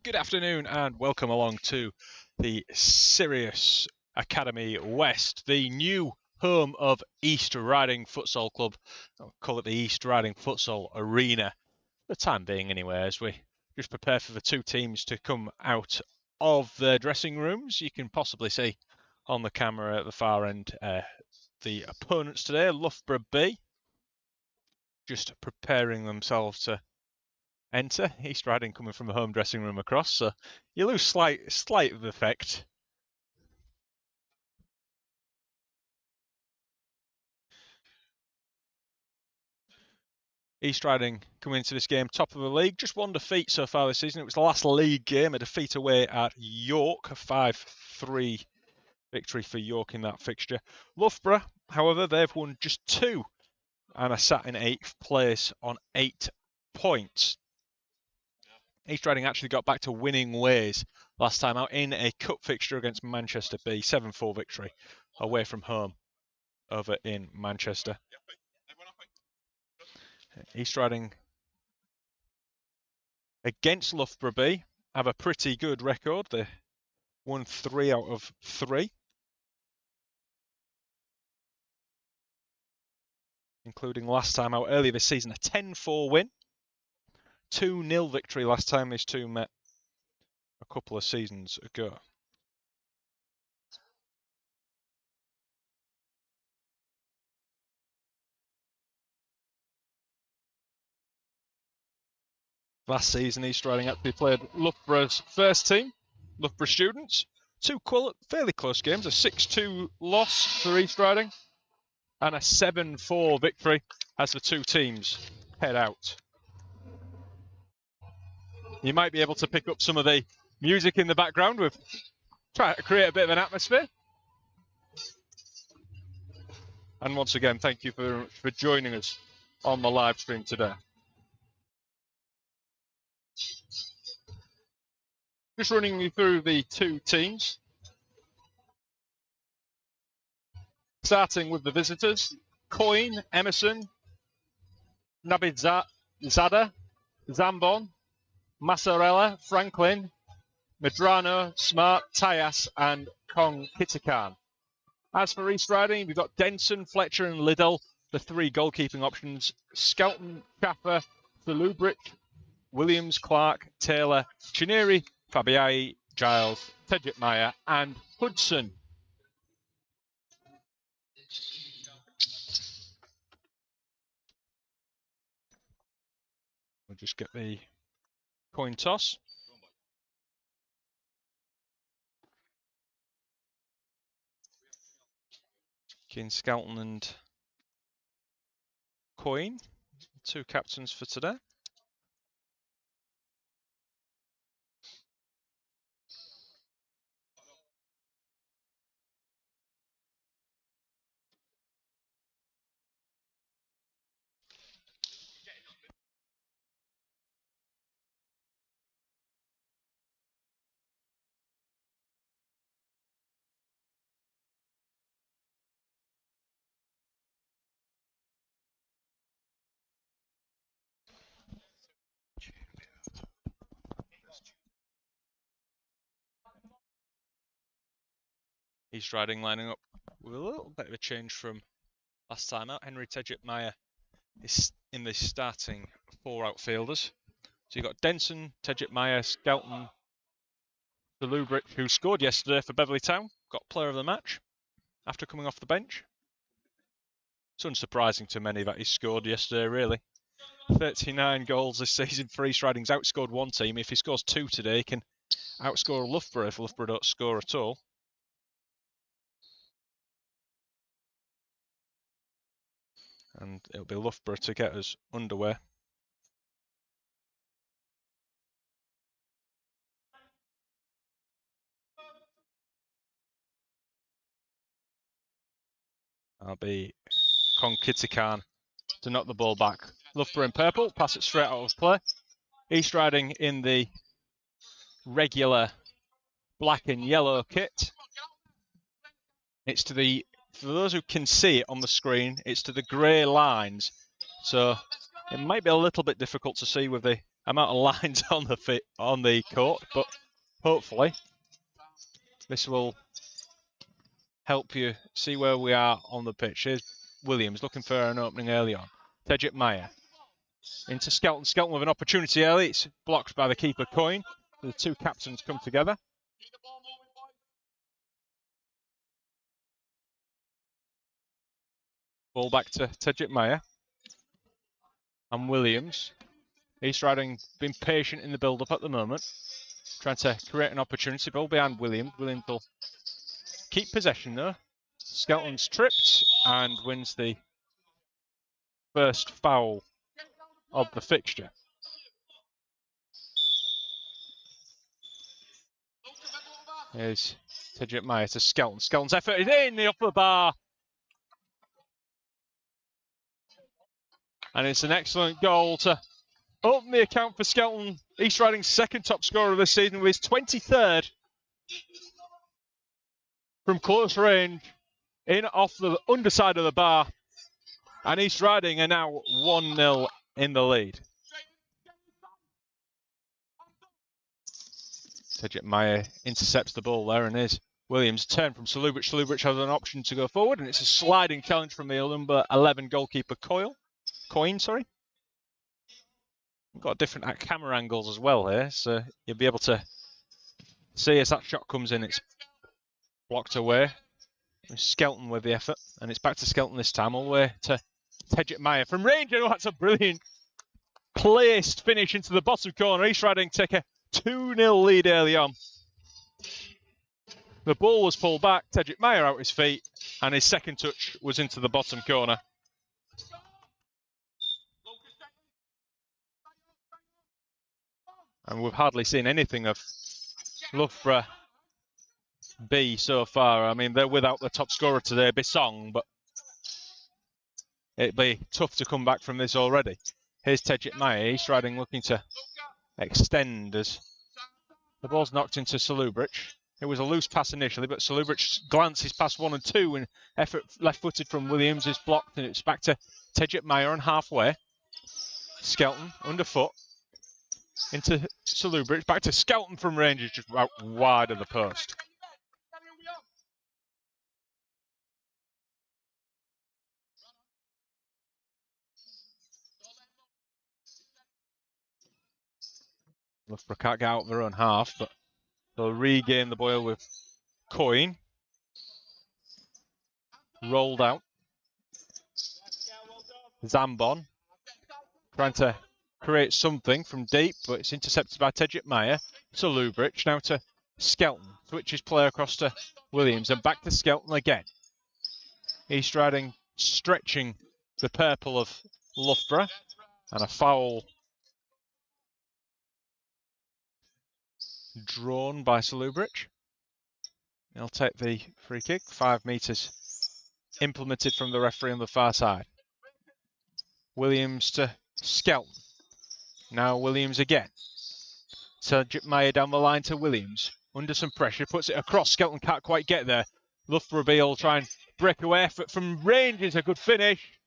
Good afternoon and welcome along to the Sirius Academy West, the new home of East Riding Futsal Club. I'll call it the East Riding Futsal Arena, for the time being anyway, as we just prepare for the two teams to come out of their dressing rooms. You can possibly see on the camera at the far end the opponents today, Loughborough B, just preparing themselves to enter. East Riding coming from the home dressing room across, so you lose slight of effect. East Riding coming into this game top of the league, just one defeat so far this season. It was the last league game, a defeat away at York, a 5-3 victory for York in that fixture. Loughborough, however, they've won just 2 and are sat in 8th place on 8 points. East Riding actually got back to winning ways last time out in a cup fixture against Manchester B, 7-4 victory away from home over in Manchester. East Riding against Loughborough B have a pretty good record. They won 3 out of 3, including last time out earlier this season, a 10-4 win. 2-0 victory last time these two met a couple of seasons ago. Last season, East Riding actually played Loughborough's first team, Loughborough Students. 2 fairly close games, a 6-2 loss for East Riding and a 7-4 victory as the two teams head out. You might be able to pick up some of the music in the background. We've tried to create a bit of an atmosphere. And once again, thank you for joining us on the live stream today. Just running you through the two teams. Starting with the visitors, Coyne, Emerson, Nabidzada, Zambon, Massarella, Franklin, Medrano, Smart, Tyas and Kong Kitakan. As for East Riding, we've got Denson, Fletcher and Liddell, the 3 goalkeeping options. Skelton, Schaffer, Loughborough, Williams, Clark, Taylor, Chineri, Fabiai, Giles, Tedget Meyer and Hudson. We'll just get the coin toss. King Skelton and Coyne, 2 captains for today. East Riding lining up with a little bit of a change from last time out. Henry Tedget Meyer is in the starting 4 outfielders. So you've got Denson, Tedget Meyer, Skelton, Loughborough, who scored yesterday for Beverley Town, got player of the match after coming off the bench. It's unsurprising to many that he scored yesterday, really. 39 goals this season for East Riding's outscored one team. If he scores 2 today, he can outscore Loughborough if Loughborough don't score at all. And it'll be Loughborough to get us underway. I'll be Kong Kitakan to knock the ball back. Loughborough in purple, pass it straight out of play. East Riding in the regular black and yellow kit. It's to the, for those who can see it on the screen, it's to the grey lines. So it might be a little bit difficult to see with the amount of lines on the court, but hopefully this will help you see where we are on the pitch. Here's Williams looking for an opening early on. Tejit Meyer into Skelton. Skelton with an opportunity early. It's blocked by the keeper, Coyne. The two captains come together. Ball back to Tejit Meyer. And Williams. East Riding been patient in the build-up at the moment. Trying to create an opportunity. Ball behind Williams. Williams will keep possession though. Skelton's tripped and wins the first foul of the fixture. Here's Tejit Meyer to Skelton. Skelton's effort is in the upper bar. And it's an excellent goal to open the account for Skelton. East Riding's second top scorer of this season with his 23rd from close range, in off the underside of the bar. And East Riding are now 1-0 in the lead. Tejit Meyer intercepts the ball there, and is Williams turn from Salubric. Salubric has an option to go forward, and it's a sliding challenge from the number 11 goalkeeper Coyne. We've got different camera angles as well here, so you'll be able to see as that shot comes in, it's blocked away. Skelton with the effort, and it's back to Skelton this time, all the way to Tejit Meyer from range. Oh, that's a brilliant placed finish into the bottom corner. East Riding take a 2-0 lead early on. The ball was pulled back, Tejit Meyer out his feet, and his second touch was into the bottom corner. And we've hardly seen anything of Loughborough B so far. I mean, they're without the top scorer today, Bissong, but it'd be tough to come back from this already. Here's Tejit Meyer. East Riding looking to extend as the ball's knocked into Salubric. It was a loose pass initially, but Salubric glances past 1 and 2, and effort left-footed from Williams is blocked, and it's back to Tejit Meyer on halfway. Skelton underfoot into Salubric, back to Skelton from range, just out wide of the post. Loughborough can't get out of their own half, but they'll regain the ball with Coyne. Rolled out. Zambon trying to create something from deep, but it's intercepted by Tejit Meyer. Salubric now to Skelton. Switches play across to Williams and back to Skelton again. East Riding stretching the purple of Loughborough, and a foul drawn by Salubric. He'll take the free kick, 5 metres implemented from the referee on the far side. Williams to Skelton. Now Williams again. Tejit Meyer down the line to Williams. Under some pressure, puts it across. Skelton can't quite get there. Loughborough B will try and break away. Effort from range is a good finish.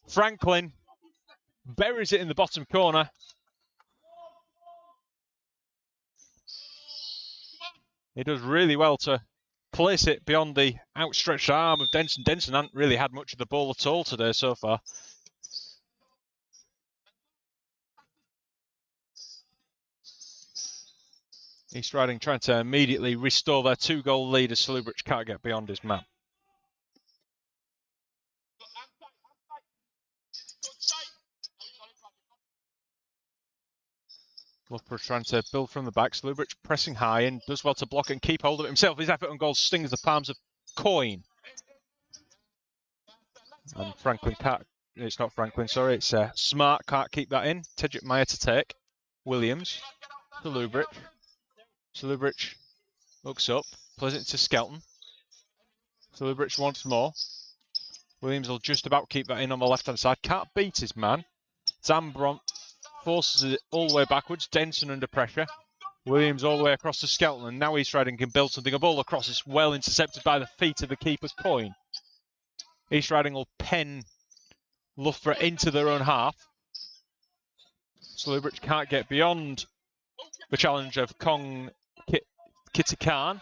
Franklin buries it in the bottom corner. He does really well to place it beyond the outstretched arm of Denson. Denson hasn't really had much of the ball at all today so far. East Riding trying to immediately restore their 2-goal lead as Salubric can't get beyond his man. Loughborough trying to build from the back. Salubric pressing high and does well to block and keep hold of it himself. His effort on goal stings the palms of Coyne. And Franklin can't, it's not Franklin, sorry, it's Smart, can't keep that in. Tejit Meyer to take. Williams, Salubric. Salubric looks up, plays it to Skelton. Salubric once more. Williams will just about keep that in on the left-hand side. Can't beat his man. Zambron forces it all the way backwards. Denson under pressure. Williams all the way across to Skelton, and now East Riding can build something. A ball across is well intercepted by the feet of the keeper's Coyne. East Riding will pen Loughborough into their own half. Slubridge can't get beyond the challenge of Kitty Khan.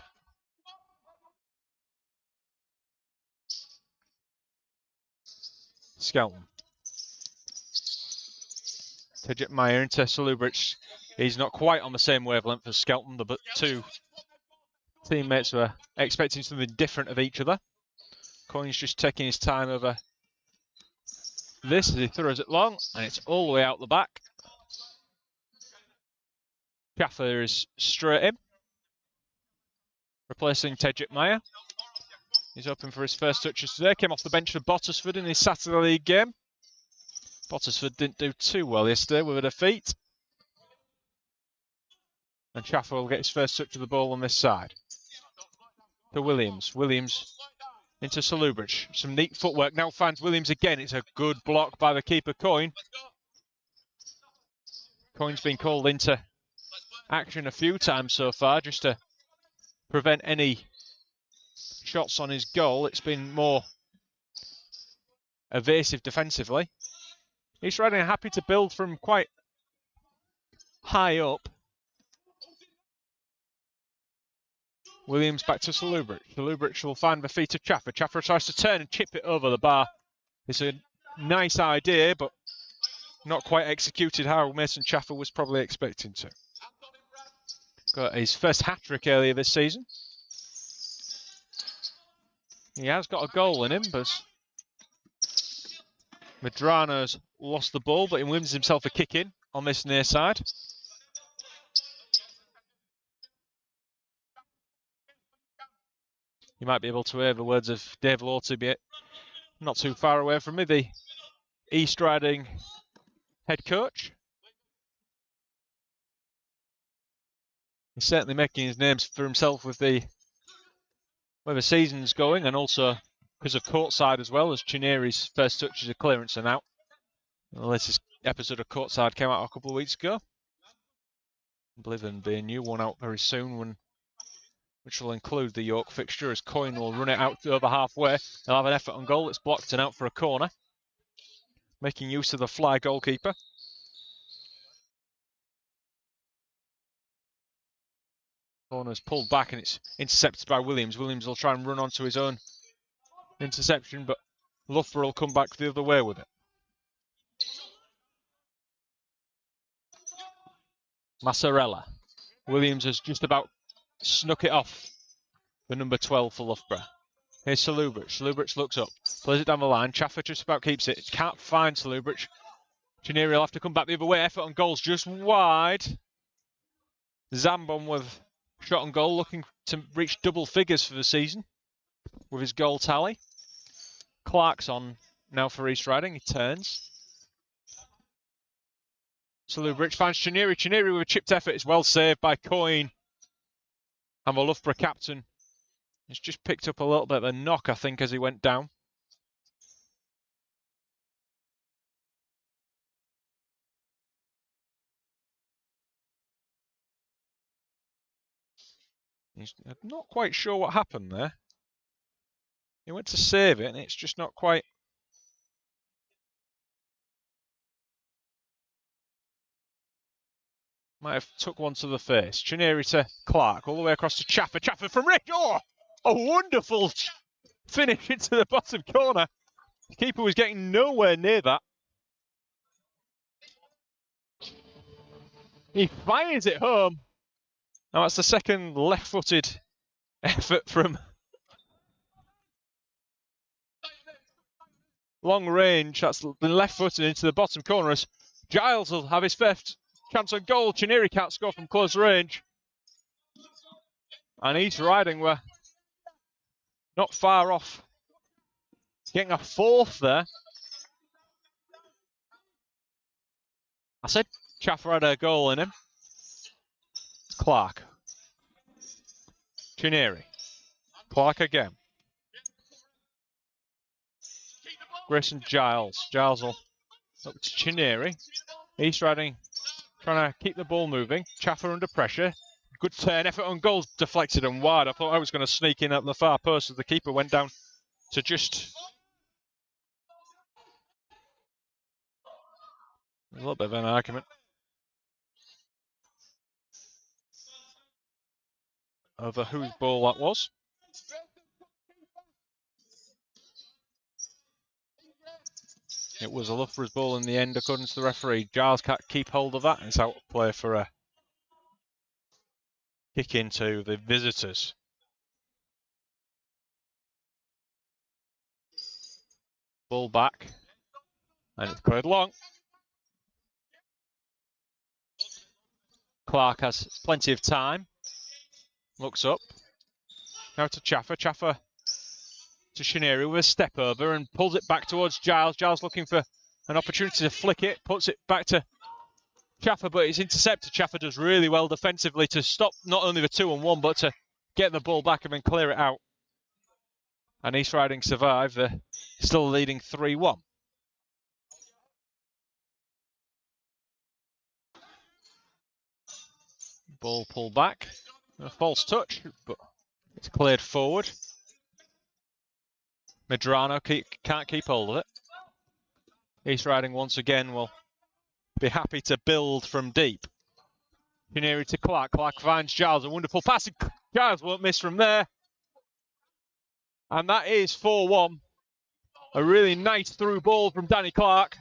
Skelton. Tejit Meyer into Slubridge. He's not quite on the same wavelength as Skelton, but two teammates were expecting something different of each other. Coyne's just taking his time over this as he throws it long, and it's all the way out the back. Schaffer is straight in, replacing Tejit Meyer. He's hoping for his first touches today. Came off the bench for Bottisford in his Saturday League game. Bottisford didn't do too well yesterday with a defeat. And Schaffer will get his first touch of the ball on this side. To Williams. Williams into Slubridge. Some neat footwork. Now finds Williams again. It's a good block by the keeper, Coyne. Coyne's been called into action a few times so far just to prevent any shots on his goal. It's been more evasive defensively. East Riding are happy to build from quite high up. Williams back to Slubridge. Slubridge will find the feet of Schaffer. Schaffer tries to turn and chip it over the bar. It's a nice idea, but not quite executed how Mason Schaffer was probably expecting to. Got his first hat-trick earlier this season. He has got a goal in him, but Medrano's lost the ball, but he wins himself a kick in on this near side. You might be able to hear the words of Dave Lawty, not too far away from me, the East Riding head coach. He's certainly making his name for himself with where the season's going, and also because of courtside as well, as Chineri's first touches of clearance are out. The latest episode of Courtside came out a couple of weeks ago. I believe there'll be a new one out very soon, which will include the York fixture, as Coyne will run it out to over halfway. They'll have an effort on goal. It's blocked and out for a corner, making use of the fly goalkeeper. Corner's pulled back and it's intercepted by Williams. Williams will try and run onto his own interception, but Loughborough will come back the other way with it. Massarella. Williams has just about snuck it off the number 12 for Loughborough. Here's Slubridge. Slubridge looks up, plays it down the line. Schaffer just about keeps it. Can't find Slubridge. Chineri will have to come back the other way. Effort on goal's just wide. Zambon with shot on goal, looking to reach double figures for the season with his goal tally. Clark's on now for East Riding. He turns. Slubridge finds Chineri. Chineri with a chipped effort. It's well saved by Coyne. And the Loughborough captain has just picked up a little bit of a knock, I think, as he went down. He's not quite sure what happened there. He went to save it, and it's just not quite. Might have took one to the face. Chineri to Clark, all the way across to Schaffer. Schaffer from Rich. Oh, a wonderful finish into the bottom corner. The keeper was getting nowhere near that. He fires it home. Now that's the second left-footed effort from long range. That's been left-footed into the bottom corner as Giles will have his first chance on goal. Chineri can't score from close range. And East Riding were not far off getting a fourth there. I said Schaffer had a goal in him. Clark. Chineri. Clark again. Grayson Giles. Giles will look to Chineri. East Riding trying to keep the ball moving. Schaffer under pressure. Good turn. Effort on goal deflected and wide. I thought I was going to sneak in at the far post as the keeper went down to just a little bit of an argument. over whose ball that was. It was a Loughborough's ball in the end, according to the referee. Giles can't keep hold of that, and it's out of play for a kick into the visitors. Ball back, and it's cleared long. Clark has plenty of time. Looks up. Now to Chaffer. Chaffer to Shineri with a step over and pulls it back towards Giles. Giles looking for an opportunity to flick it. Puts it back to Chaffer, but it's intercepted. Chaffer does really well defensively to stop not only the 2-on-1, but to get the ball back and then clear it out. And East Riding survive. They're still leading 3-1. Ball pulled back. A false touch, but it's cleared forward. Medrano can't keep hold of it. East Riding once again will be happy to build from deep. Shineri to Clark. Clark finds Giles. A wonderful pass. Giles won't miss from there. And that is 4-1. A really nice through ball from Danny Clark.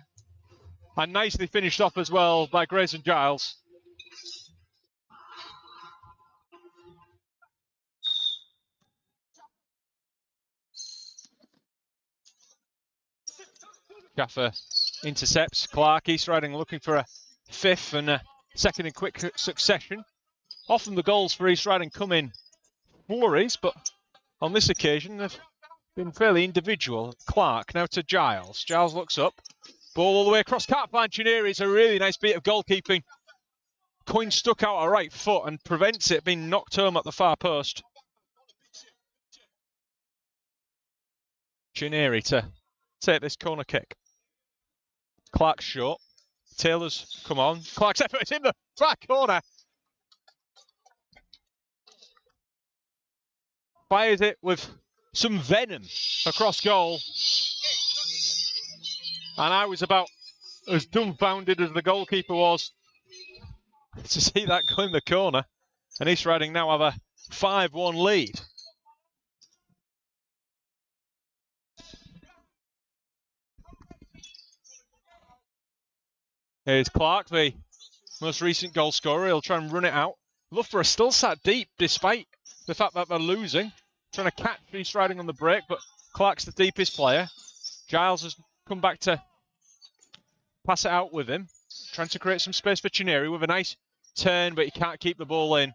And nicely finished off as well by Grayson Giles. Chaffer intercepts. Clark, East Riding looking for a fifth and a second in quick succession. Often the goals for East Riding come in flurries, but on this occasion they've been fairly individual. Clark now to Giles. Giles looks up. Ball all the way across. Can't find Chineri. It's a really nice bit of goalkeeping. Coin stuck out a right foot and prevents it being knocked home at the far post. Chineri to take this corner kick. Clark's short. Taylor's come on. Clark's effort is in the far corner. Fires it with some venom across goal. And I was about as dumbfounded as the goalkeeper was to see that go in the corner. And East Riding now have a 5-1 lead. Here's Clark, the most recent goal scorer. He'll try and run it out. Loughborough still sat deep despite the fact that they're losing. Trying to catch East Riding on the break, but Clark's the deepest player. Giles has come back to pass it out with him. Trying to create some space for Chineri with a nice turn, but he can't keep the ball in.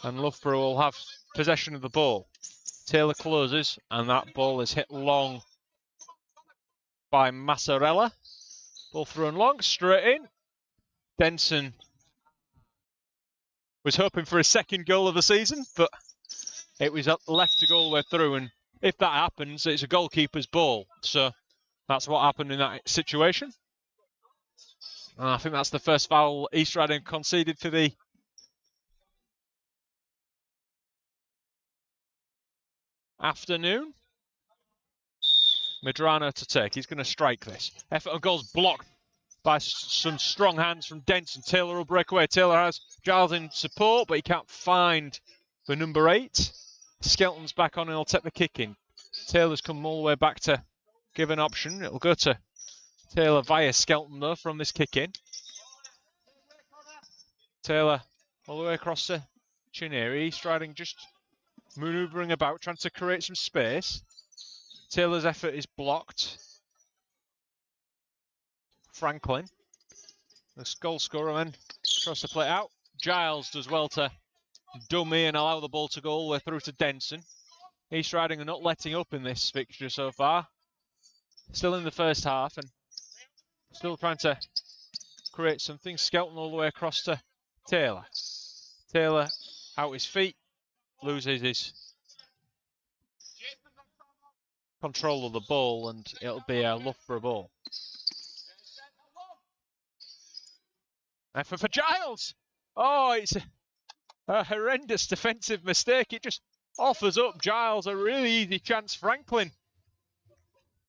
And Loughborough will have possession of the ball. Taylor closes, and that ball is hit long by Massarella. Ball thrown long, straight in. Denson was hoping for his second goal of the season, but it was left to go all the way through, and if that happens, it's a goalkeeper's ball. So that's what happened in that situation. And I think that's the first foul East Riding conceded for the afternoon. Medrano to take. He's going to strike this. Effort on goal's blocked by some strong hands from Denson. Taylor will break away. Taylor has Giles in support, but he can't find the number 8. Skelton's back on and he'll take the kick in. Taylor's come all the way back to give an option. It'll go to Taylor via Skelton though from this kick in. Taylor all the way across to Chineri. East Riding just manoeuvring about, trying to create some space. Taylor's effort is blocked. Franklin, the goal scorer, then tries to play it out. Giles does well to dummy and allow the ball to go all the way through to Denson. East Riding are not letting up in this fixture so far. Still in the first half and still trying to create something. Skelton all the way across to Taylor. Taylor out his feet, loses his control of the ball, and it'll be a Loughborough ball. Effort for Giles! Oh, it's a horrendous defensive mistake. It just offers up Giles a really easy chance. Franklin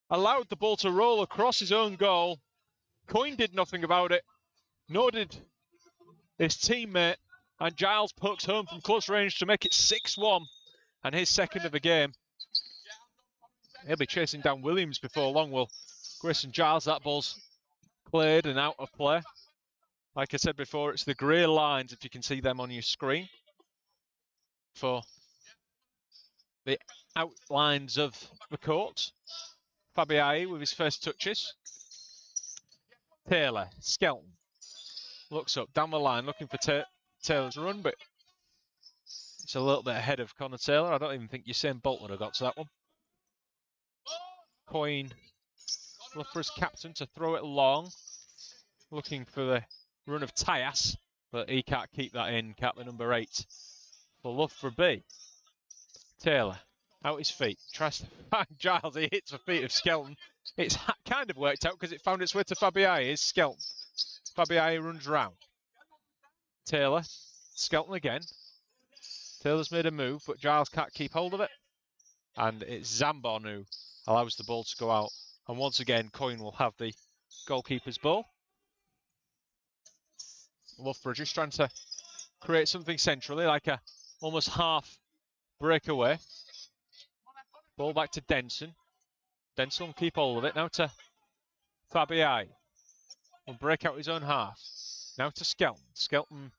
allowed the ball to roll across his own goal. Coyne did nothing about it. Nor did his teammate, and Giles pokes home from close range to make it 6-1 and his second of the game. He'll be chasing down Williams before long. Will Grayson Giles, that ball's cleared and out of play. Like I said before, it's the grey lines, if you can see them on your screen, for the outlines of the court. Fabiai with his first touches. Taylor, Skelton, looks up, down the line, looking for Taylor's run, but it's a little bit ahead of Connor Taylor. I don't even think Usain Bolt would have got to that one. Coyne, Loughborough's captain, to throw it long, looking for the run of Tyas, but he can't keep that in. Captain number 8 for Loughborough B. Taylor, out his feet, tries to find Giles. He hits the feet of Skelton. It's kind of worked out because it found its way to Fabiai. Is Skelton. Fabiai runs round. Taylor, Skelton again. Taylor's made a move, but Giles can't keep hold of it. And it's Zambon who allows the ball to go out. And once again, Coyne will have the goalkeeper's ball. Loughborough just trying to create something centrally, like a almost half breakaway. Ball back to Denson. Denson will keep hold of it. Now to Fabiai. Will break out his own half. Now to Skelton. Skelton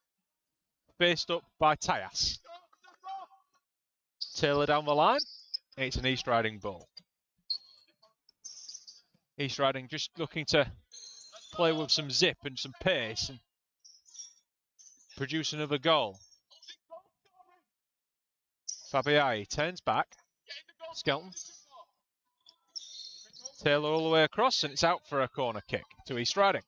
faced up by Tyas. Taylor down the line. It's an East Riding ball. East Riding just looking to play with some zip and some pace and produce another goal. Fabiai turns back. Skelton. Taylor all the way across, and it's out for a corner kick to East Riding.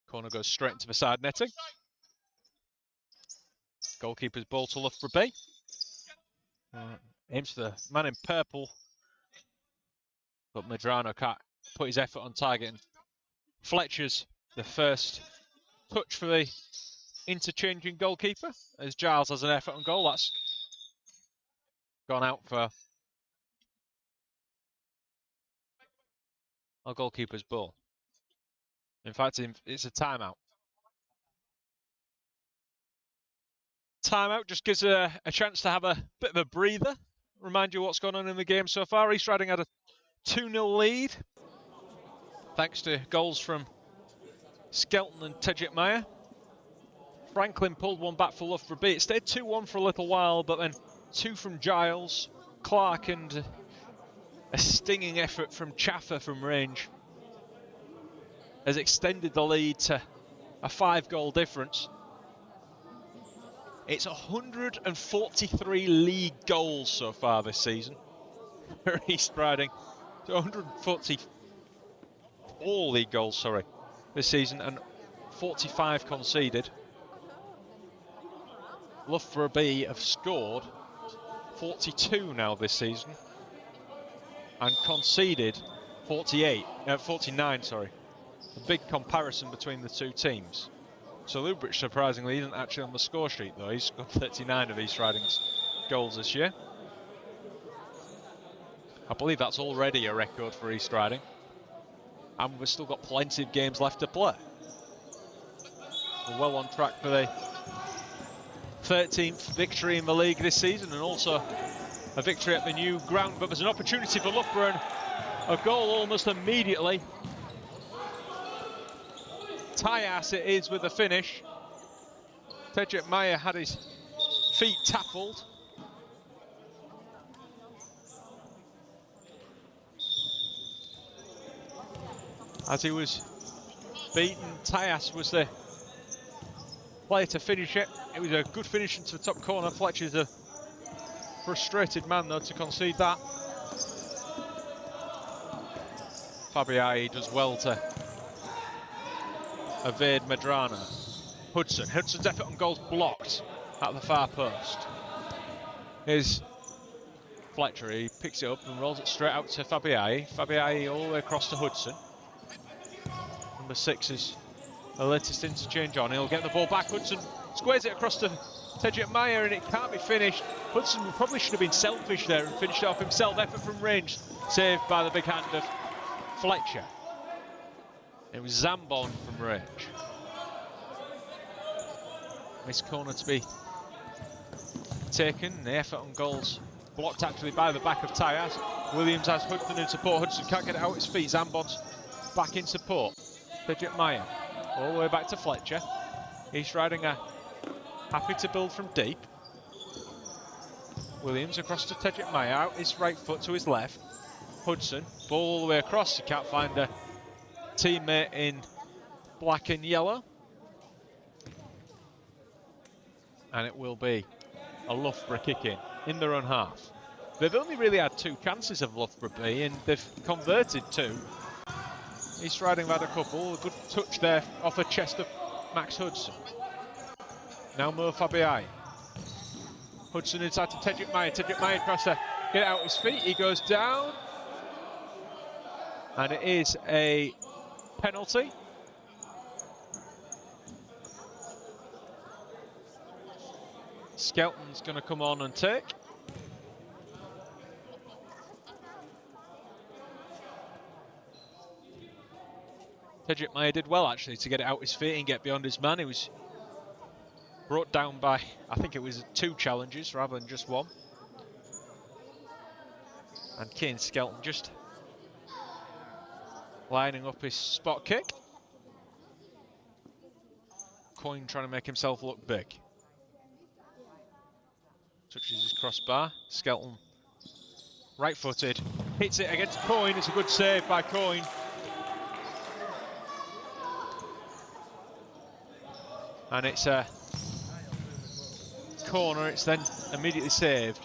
Corner goes straight into the side netting. Goalkeeper's ball to Loughborough B. Aims for the man in purple, but Medrano can't put his effort on target. And Fletcher's the first touch for the interchanging goalkeeper, as Giles has an effort on goal. That's gone out for our goalkeeper's ball. In fact, it's a timeout. Timeout just gives a chance to have a bit of a breather. Remind you what's gone on in the game so far. East Riding had a 2-0 lead, thanks to goals from Skelton and Tejit Meyer. Franklin pulled one back for Loughborough B. It stayed 2-1 for a little while, but then 2 from Giles, Clark, and a stinging effort from Chaffer from range has extended the lead to a 5-goal difference. It's 143 league goals so far this season for East Riding. 144 league goals, sorry, this season, and 45 conceded. Loughborough B have scored 42 now this season and conceded 49, sorry. A big comparison between the two teams. So Loughborough, surprisingly, isn't actually on the score sheet, though. He's scored 39 of East Riding's goals this year. I believe that's already a record for East Riding. And we've still got plenty of games left to play. We're well on track for the 13th victory in the league this season, and also a victory at the new ground. But there's an opportunity for Loughborough, and a goal almost immediately. Tyas it is with the finish. Tejit Meyer had his feet tackled. As he was beaten, Tyas was the player to finish it. It was a good finish into the top corner. Fletcher's a frustrated man, though, to concede that. Fabiai does well to evade Medrano. Hudson's effort on goal's blocked at the far post. Here's Fletcher. He picks it up and rolls it straight out to Fabiai. Fabiai all the way across to Hudson. Number 6 is the latest interchange on. He'll get the ball back. Hudson squares it across to Tedrick Meyer, and it can't be finished. Hudson probably should have been selfish there and finished it off himself. Effort from range, saved by the big hand of Fletcher. It was Zambon from range. Missed corner to be taken. The effort on goals blocked actually by the back of Tyas. Williams has Hudson in support. Hudson can't get it out his feet. Zambon's back in support. Tedrick Meyer all the way back to Fletcher. East Riding are happy to build from deep. Williams across to Tedrick Meyer, out his right foot to his left. Hudson, ball all the way across. He can't find a teammate in black and yellow. And it will be a Loughborough kick in their own half. They've only really had 2 chances of Loughborough B, and they've converted 2. East Riding have had a couple. A good touch there off the chest of Max Hudson. Now Mo Fabiai. Hudson inside to Tedrick Meyer. Tedrick Meyer tries to get out his feet. He goes down. And it is a penalty. Skelton's going to come on and take. Tedrick Meyer did well actually to get it out his feet and get beyond his man. He was brought down by, I think it was 2 challenges rather than just 1. And Kane Skelton just lining up his spot kick. Coyne trying to make himself look big. Touches his crossbar. Skelton right-footed, hits it against Coyne. It's a good save by Coyne. And it's a corner. It's then immediately saved.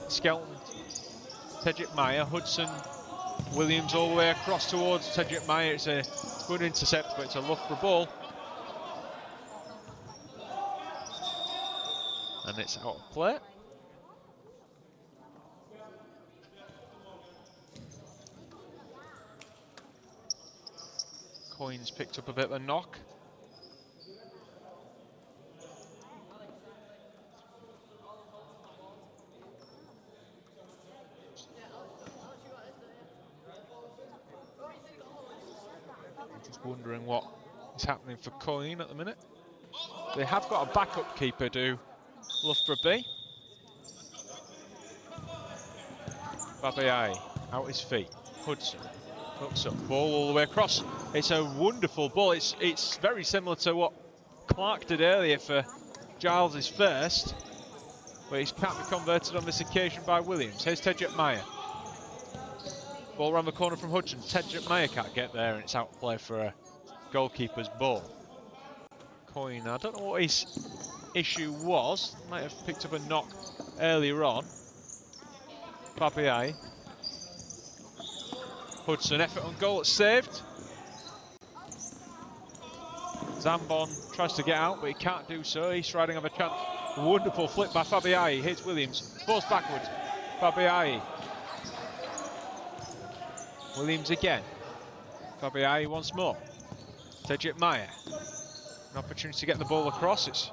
Skelton, Tedrick Meyer, Hudson, Williams all the way across towards Tedrick Meyer. It's a good intercept, but it's a Loughborough ball. And it's out of play. Coyne's picked up a bit of a knock. Just wondering what is happening for Coyne at the minute. They have got a backup keeper, do Loughborough B. Fabiai out his feet. Hudson hooks up, ball all the way across. It's a wonderful ball. It's very similar to what Clark did earlier for Giles' first, but he can't be converted on this occasion by Williams. Here's Tedrick Meyer. Ball around the corner from Hudson. Tedrick Meyer can't get there, and it's out of play for a goalkeeper's ball. Coyne, I don't know what his issue was. Might have picked up a knock earlier on. Fabiai. Hudson, effort on goal, it's saved. Zambon tries to get out, but he can't do so. East Riding have a chance. Wonderful flip by Fabiai. Here's Williams. Balls backwards. Fabiai. Williams again. Fabiai once more. Tedrick Meyer. An opportunity to get the ball across. It's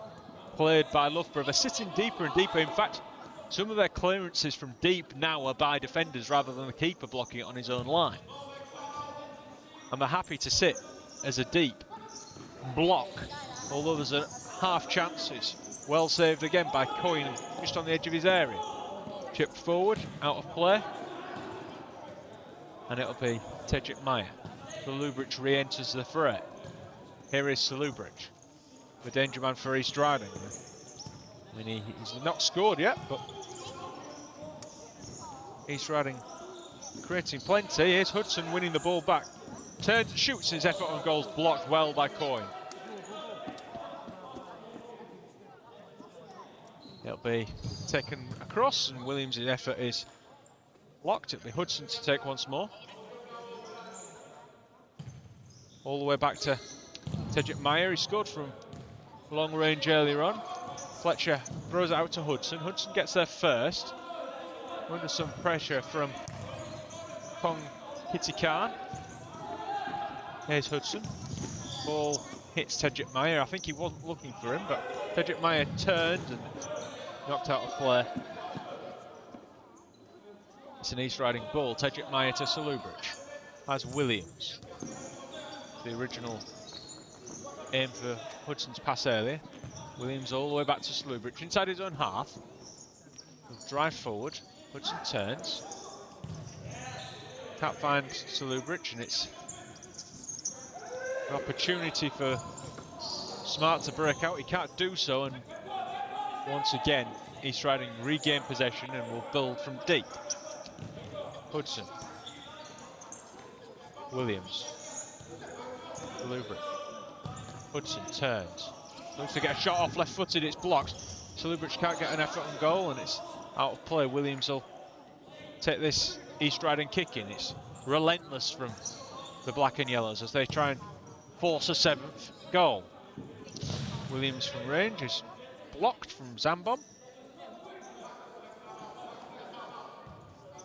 played by Loughborough. They're sitting deeper and deeper. In fact, some of their clearances from deep now are by defenders rather than the keeper blocking it on his own line. And they're happy to sit as a deep block, although there's a half chance. It's well saved again by Coyne, just on the edge of his area. Chipped forward, out of play. And it'll be Tedrick Meyer. Salubridge re-enters the fray. Here is Salubridge, the danger man for East Riding. I mean, he's not scored yet, but East Riding creating plenty. Here's Hudson winning the ball back. Turns, shoots, his effort on goal's blocked well by Coyne. It'll be taken across, and Williams' effort is blocked. It'll be Hudson to take once more. All the way back to Tedrick Meyer. He scored from long range earlier on. Fletcher throws it out to Hudson. Hudson gets there first. Under some pressure from Kong Kitty Khan. Here's Hudson. Ball hits Tedrick Meyer. I think he wasn't looking for him, but Cedric Meyer turned and knocked out of play. It's an East Riding ball. Cedric Meyer to Salubridge. Has Williams. The original aim for Hudson's pass earlier. Williams all the way back to Salubridge inside his own half. He'll drive forward. Hudson turns. Can't find Salubridge, and it's an opportunity for Smart to break out. He can't do so, and once again East Riding regain possession and will build from deep. Hudson. Williams. Loughborough. Hudson turns. Looks to get a shot off left-footed, it's blocked. Salubridge can't get an effort on goal and it's out of play. Williams will take this East Riding kick in. It's relentless from the black and yellows as they try and force a 7th goal. Williams from range is blocked from Zambon.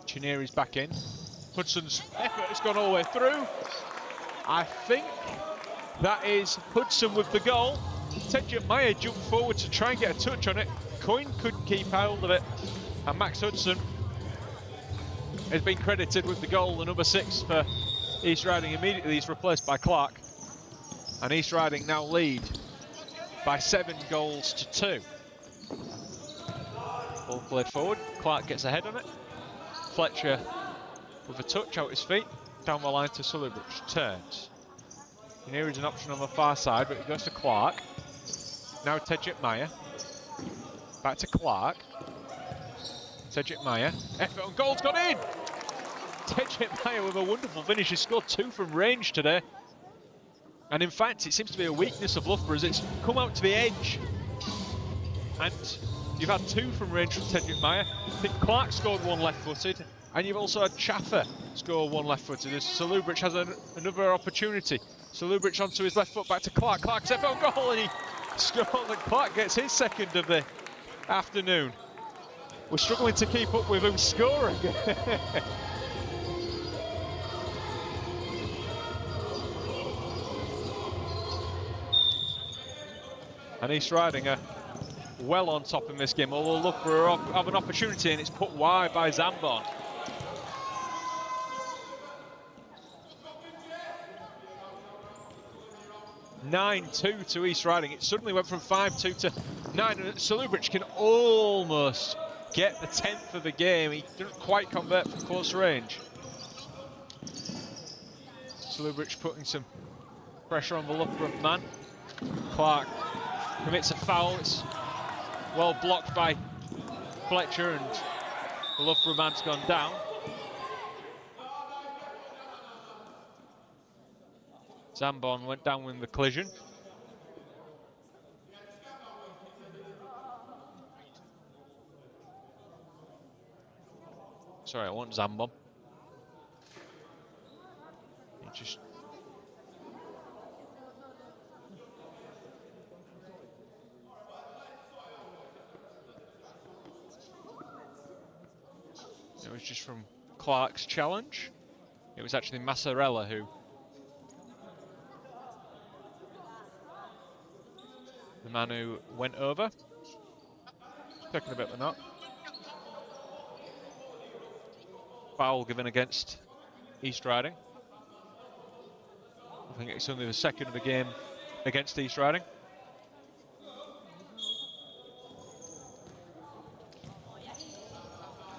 Chineri's back in. Hudson's effort has gone all the way through. I think that is Hudson with the goal. Cedric Meyer jumped forward to try and get a touch on it. Coyne couldn't keep hold of it. And Max Hudson has been credited with the goal, the number 6 for East Riding. Immediately he's replaced by Clark. And East Riding now lead by 7 goals to 2. Ball played forward. Clark gets a head on it. Fletcher with a touch out his feet. Down the line to Salubridge. Turns. And here is an option on the far side, but it goes to Clark. Now Cedric Meyer. Back to Clark. Cedric Meyer. Effort on goal's gone in! Cedric Meyer with a wonderful finish. He scored 2 from range today. And in fact, it seems to be a weakness of Loughborough as it's come out to the edge. And you've had 2 from range from Cedric Meyer. I think Clark scored 1 left-footed. And you've also had Chaffer score 1 left-footed as Salubridge has another opportunity. Salubridge onto his left foot, back to Clark. Clark's effort on goal and he scores, and Clark gets his 2nd of the afternoon. We're struggling to keep up with who's scoring. And East Riding are well on top in this game, although Loughborough have an opportunity and it's put wide by Zambon. (9-2) to East Riding. It suddenly went from 5-2 to 9, and Salubridge can almost get the 10th of the game. He didn't quite convert from close range. Salubridge putting some pressure on the Loughborough man. Clark commits a foul. It's well blocked by Fletcher, and the Loughborough man's gone down. Zambon went down with the collision. Sorry, I want Zambon. He just... It was just from Clark's challenge. It was actually Massarella who... the man who went over. Taking a bit of a knock. Foul given against East Riding. I think it's only the 2nd of the game against East Riding.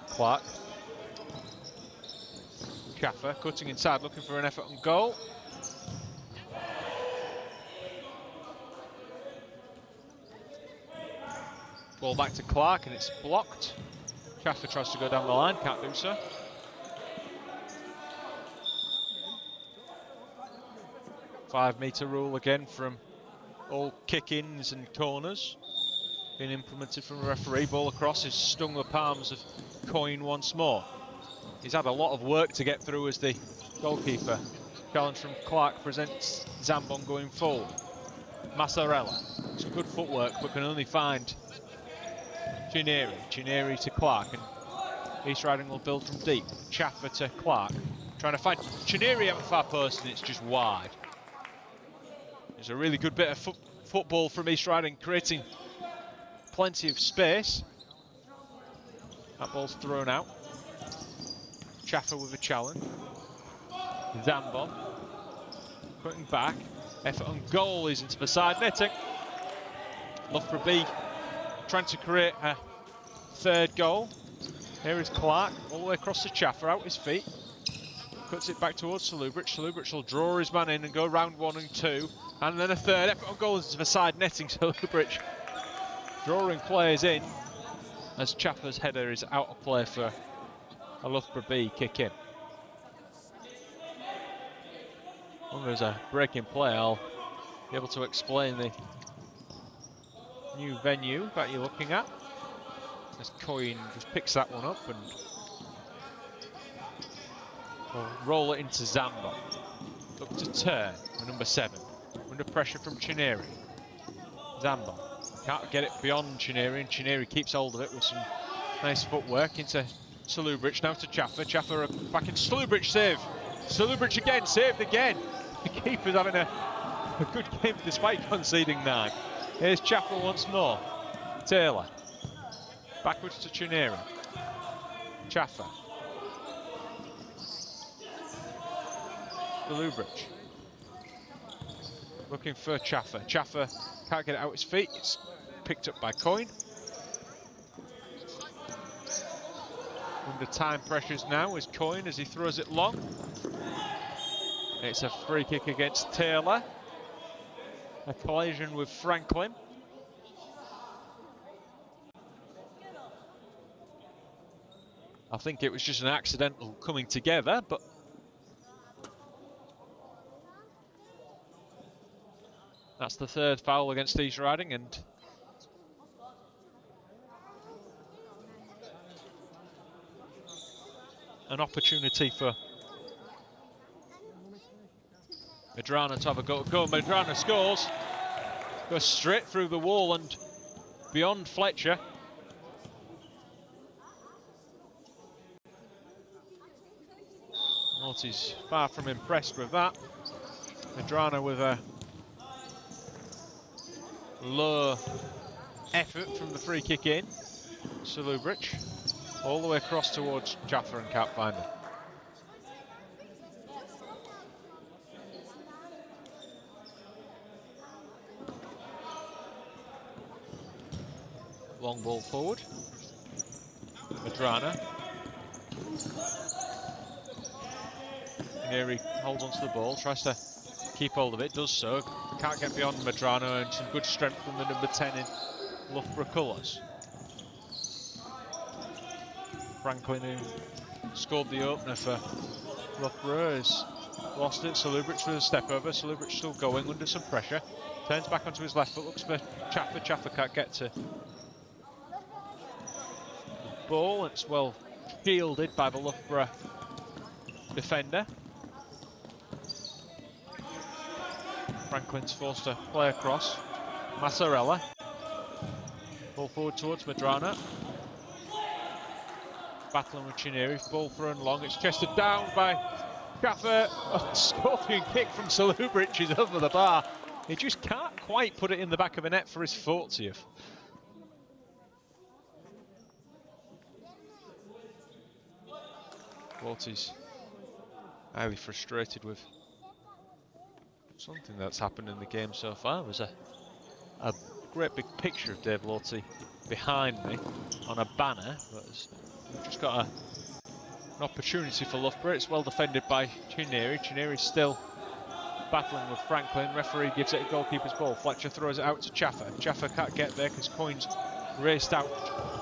Clark. Chaffer cutting inside, looking for an effort on goal. Ball back to Clark and it's blocked. Chaffer tries to go down the line, can't do so. Five-metre rule again from all kick-ins and corners being implemented from the referee. Ball across has stung the palms of Coyne once more. He's had a lot of work to get through as the goalkeeper. Challenge from Clark presents Zambon going forward. Massarella, some good footwork but can only find Chineri. Chineri to Clark, and East Riding will build from deep. Chaffer to Clark, trying to find Chineri at the far post, and it's just wide. There's a really good bit of football from East Riding, creating plenty of space. That ball's thrown out. Chaffer with a challenge. Zambo cutting back. Effort on goal is into the side netting. Loughborough B trying to create a third goal. Here is Clark all the way across the Chaffer, out his feet. Cuts it back towards Loughborough. Loughborough will draw his man in and go round 1 and 2. And then a third effort on goal into the side netting. Loughborough drawing players in as Chaffer's header is out of play for a Loughborough B kick in. When there's a break in play, I'll be able to explain the new venue that you're looking at. As Coyne just picks that one up and will roll it into Zambo. Look to turn with number 7. Under pressure from Chineri. Zambo can't get it beyond Chineri, and Chineri keeps hold of it with some nice footwork into Loughborough. Now to Chaffer. Chaffer back into Loughborough, save. Loughborough again, saved again. The keeper's having a good game despite conceding 9. Here's Chaffer once more. Taylor. Backwards to Chineri. Chaffer. Loughborough. Looking for Chaffer. Chaffer can't get it out his feet. It's picked up by Coyne. Under time pressures now is Coyne as he throws it long. It's a free kick against Taylor. A collision with Franklin. I think it was just an accidental coming together, but that's the third foul against East Riding, and an opportunity for Medrano to have a go. Medrano scores. Goes straight through the wall and beyond Fletcher. Morty's far from impressed with that. Medrano with a low effort from the free kick in. Loughborough all the way across towards Chaffer and can't find him. Long ball forward. Medrano. Here he holds onto the ball, tries to keep hold of it, does so. Can't get beyond Medrano, and some good strength from the number 10 in Loughborough colours. Franklin, who scored the opener for Loughborough, has lost it. Loughborough with a step over. Loughborough still going under some pressure. Turns back onto his left foot, looks for Chaffer. Chaffer can't get to the ball. It's well shielded by the Loughborough defender. Franklin's forced to play across. Massarella. Ball forward towards Medrano. Battling with Chineri. Ball thrown long. It's chested down by Chaffer. A scorpion kick from Loughborough is over the bar. He just can't quite put it in the back of the net for his 40th. Walty's highly frustrated with something that's happened in the game so far. There's a great big picture of Dave Lawty behind me on a banner, but we've just got an opportunity for Loughborough. It's well defended by Chineri. Chineri's still battling with Franklin. Referee gives it a goalkeeper's ball. Fletcher throws it out to Chaffer. Chaffer can't get there because Coyne's raced out.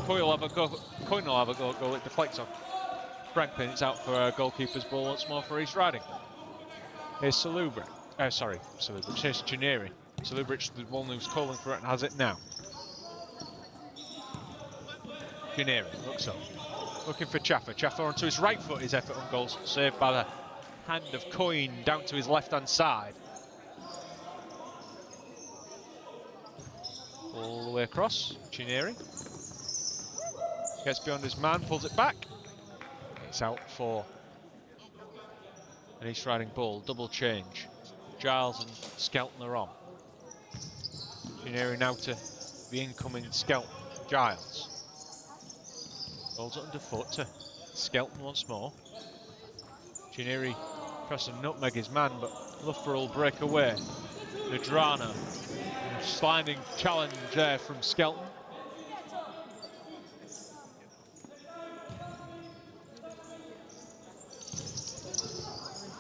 Coyne will have a go. Goal. It deflects on Franklin. It's out for a goalkeeper's ball once more for East Riding. Here's Loughborough. Here's Chineri. Loughborough, the one who's calling for it, and has it now. Chineri looks up, looking for Chaffer. Chaffer onto his right foot. His effort on goal saved by the hand of Coyne down to his left-hand side. All the way across. Chineri gets beyond his man, pulls it back. It's out for an East Riding ball. Double change. Giles and Skelton are on. Chineri now to the incoming Skelton. Giles. Holds it underfoot to Skelton once more. Chineri tries to nutmeg his man, but Loughborough will break away. Medrano. Sliding challenge there from Skelton.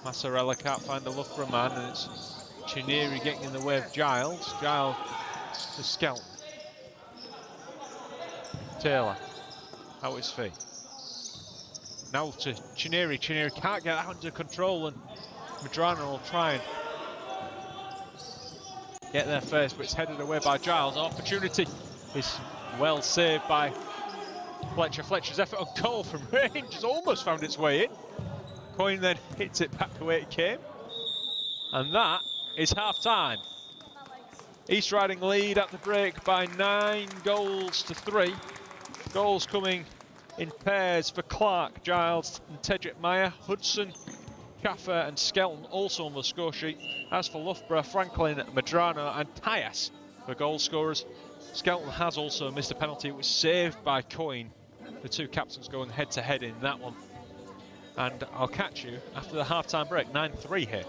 Massarella can't find the Loughborough man, and it's Chineri getting in the way of Giles. Giles to Skelton. Taylor out his feet. Now to Chineri. Chineri can't get that under control, and Medrano will try and get there first, but it's headed away by Giles. Opportunity is well saved by Fletcher. Fletcher's effort on goal from range has almost found its way in. Coyne then hits it back the way it came. And that is half-time. East Riding lead at the break by 9 goals to 3. Goals coming in pairs for Clark, Giles and Tedrick Meyer. Hudson, Caffer and Skelton also on the score sheet. As for Loughborough, Franklin, Medrano and Tyas for goal scorers. Skelton has also missed a penalty. It was saved by Coyne. The two captains going head-to-head in that one. And I'll catch you after the half-time break. 9-3 here.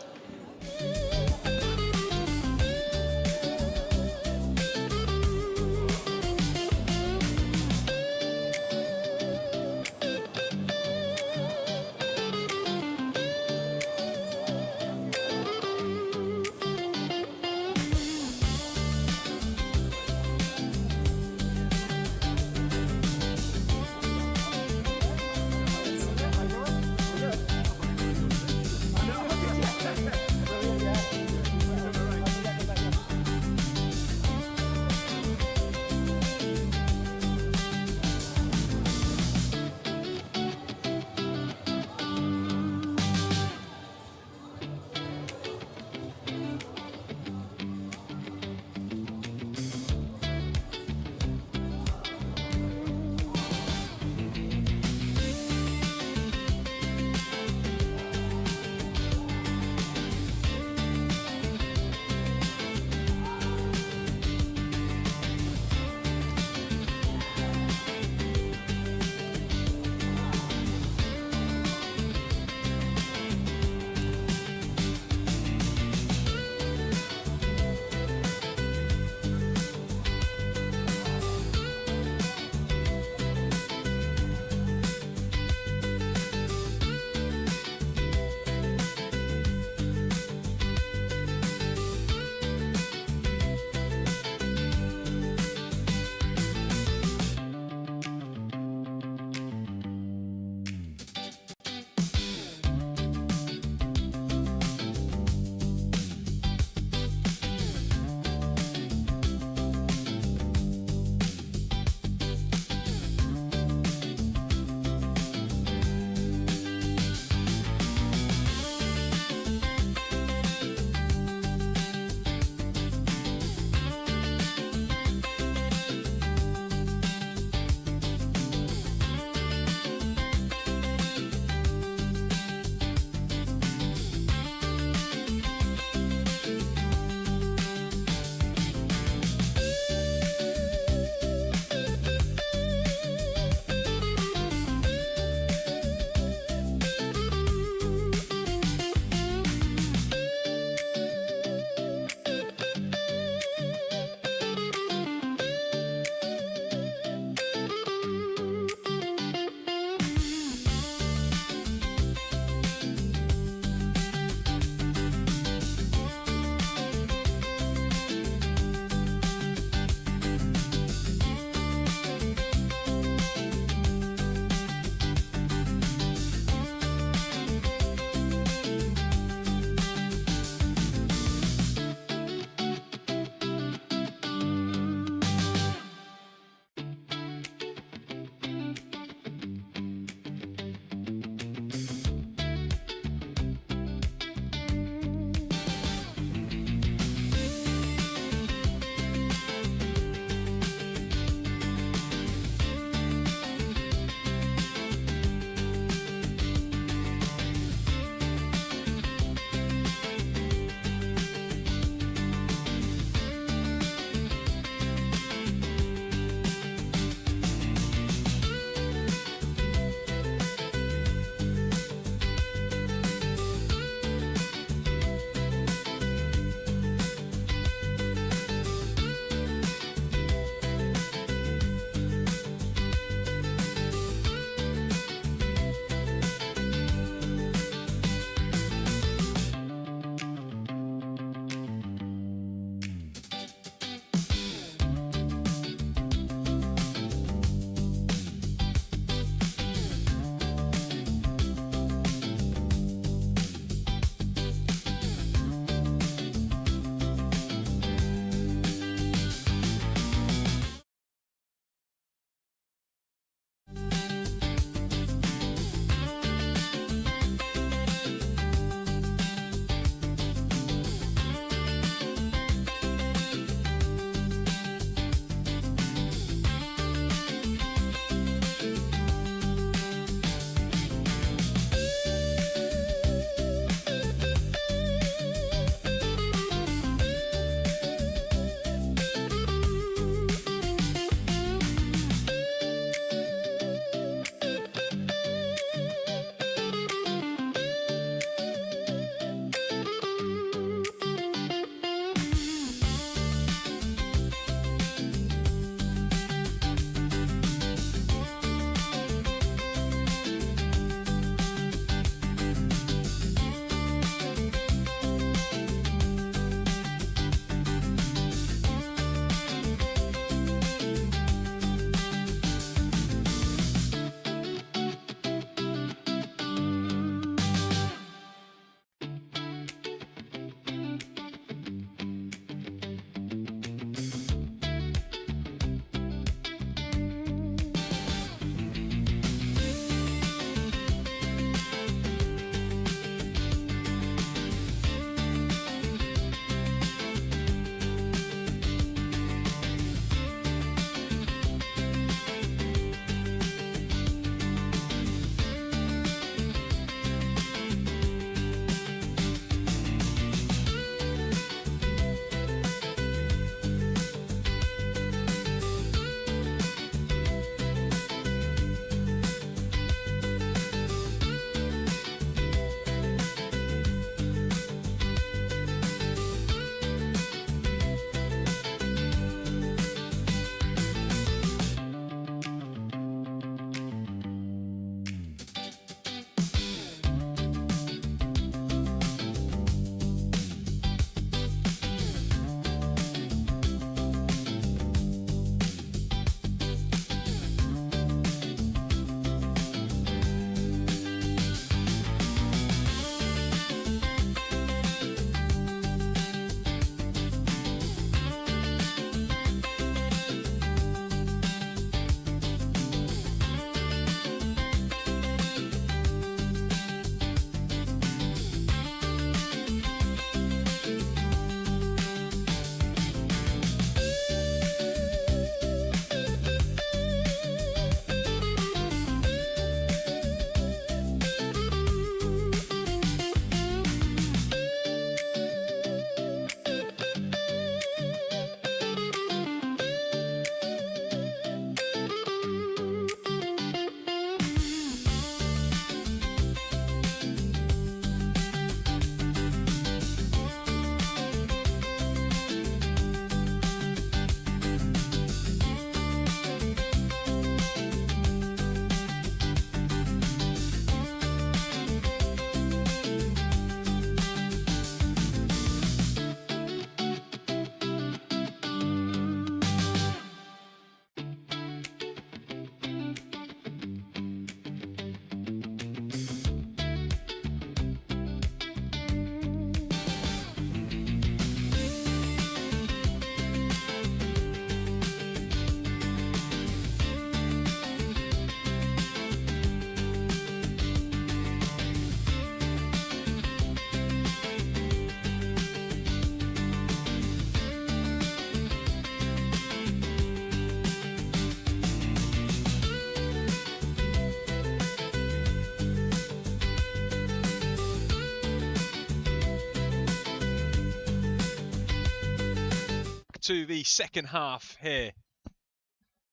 to the second half here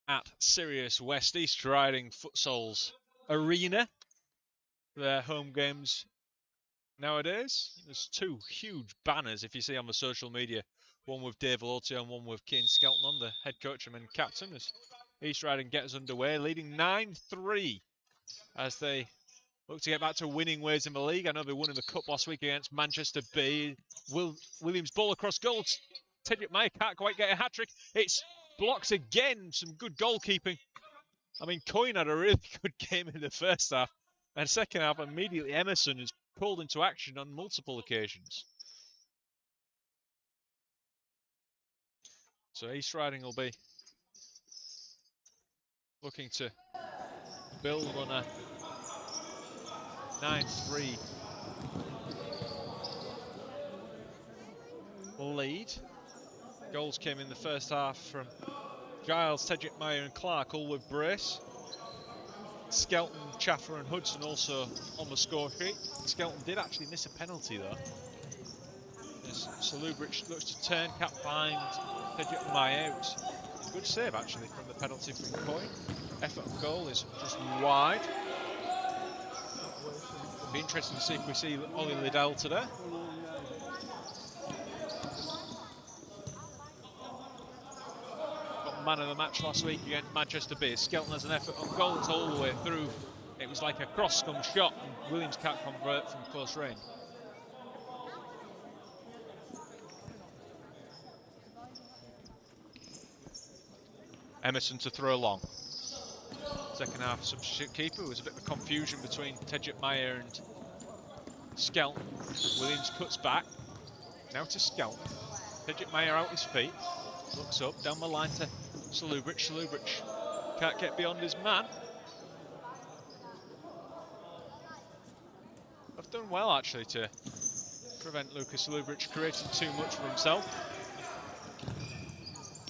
at Sirius West East Riding Futsal's arena. Their home games nowadays. There's two huge banners, if you see on the social media, one with Dave Lote and one with Kane Skelton on, the head coach and captain, as East Riding gets underway, leading 9-3 as they look to get back to winning ways in the league. I know they won in the cup last week against Manchester Bay. Williams ball across goal. Tedrick Meyer can't quite get a hat-trick. It's blocked again. Some good goalkeeping. I mean, Coyne had a really good game in the first half. And second half, immediately Emerson is pulled into action on multiple occasions. So East Riding will be looking to build on a 9-3 lead. Goals came in the first half from Giles, Tedrick Meyer and Clark, all with brace. Skelton, Chaffer and Hudson also on the score sheet. Skelton did actually miss a penalty though. As Salubric looks to turn, can't find Tedrick Meyer. It was a good save actually from the penalty from Coyne. Effort of goal is just wide. It'll be interesting to see if we see Ollie Liddell today. Man of the match last week against Manchester Bay. Skelton has an effort on goal, it's all the way through. It was like a cross-scum shot and Williams can't convert from close range. Emerson to throw long. Second half substitute keeper. There was a bit of a confusion between Tedrick Meyer and Skelton. Williams cuts back. Now to Skelton. Tedrick Meyer out his feet. Looks up, down the line to Salubric. Salubric can't get beyond his man. I've done well actually to prevent Lucas Salubric creating too much for himself.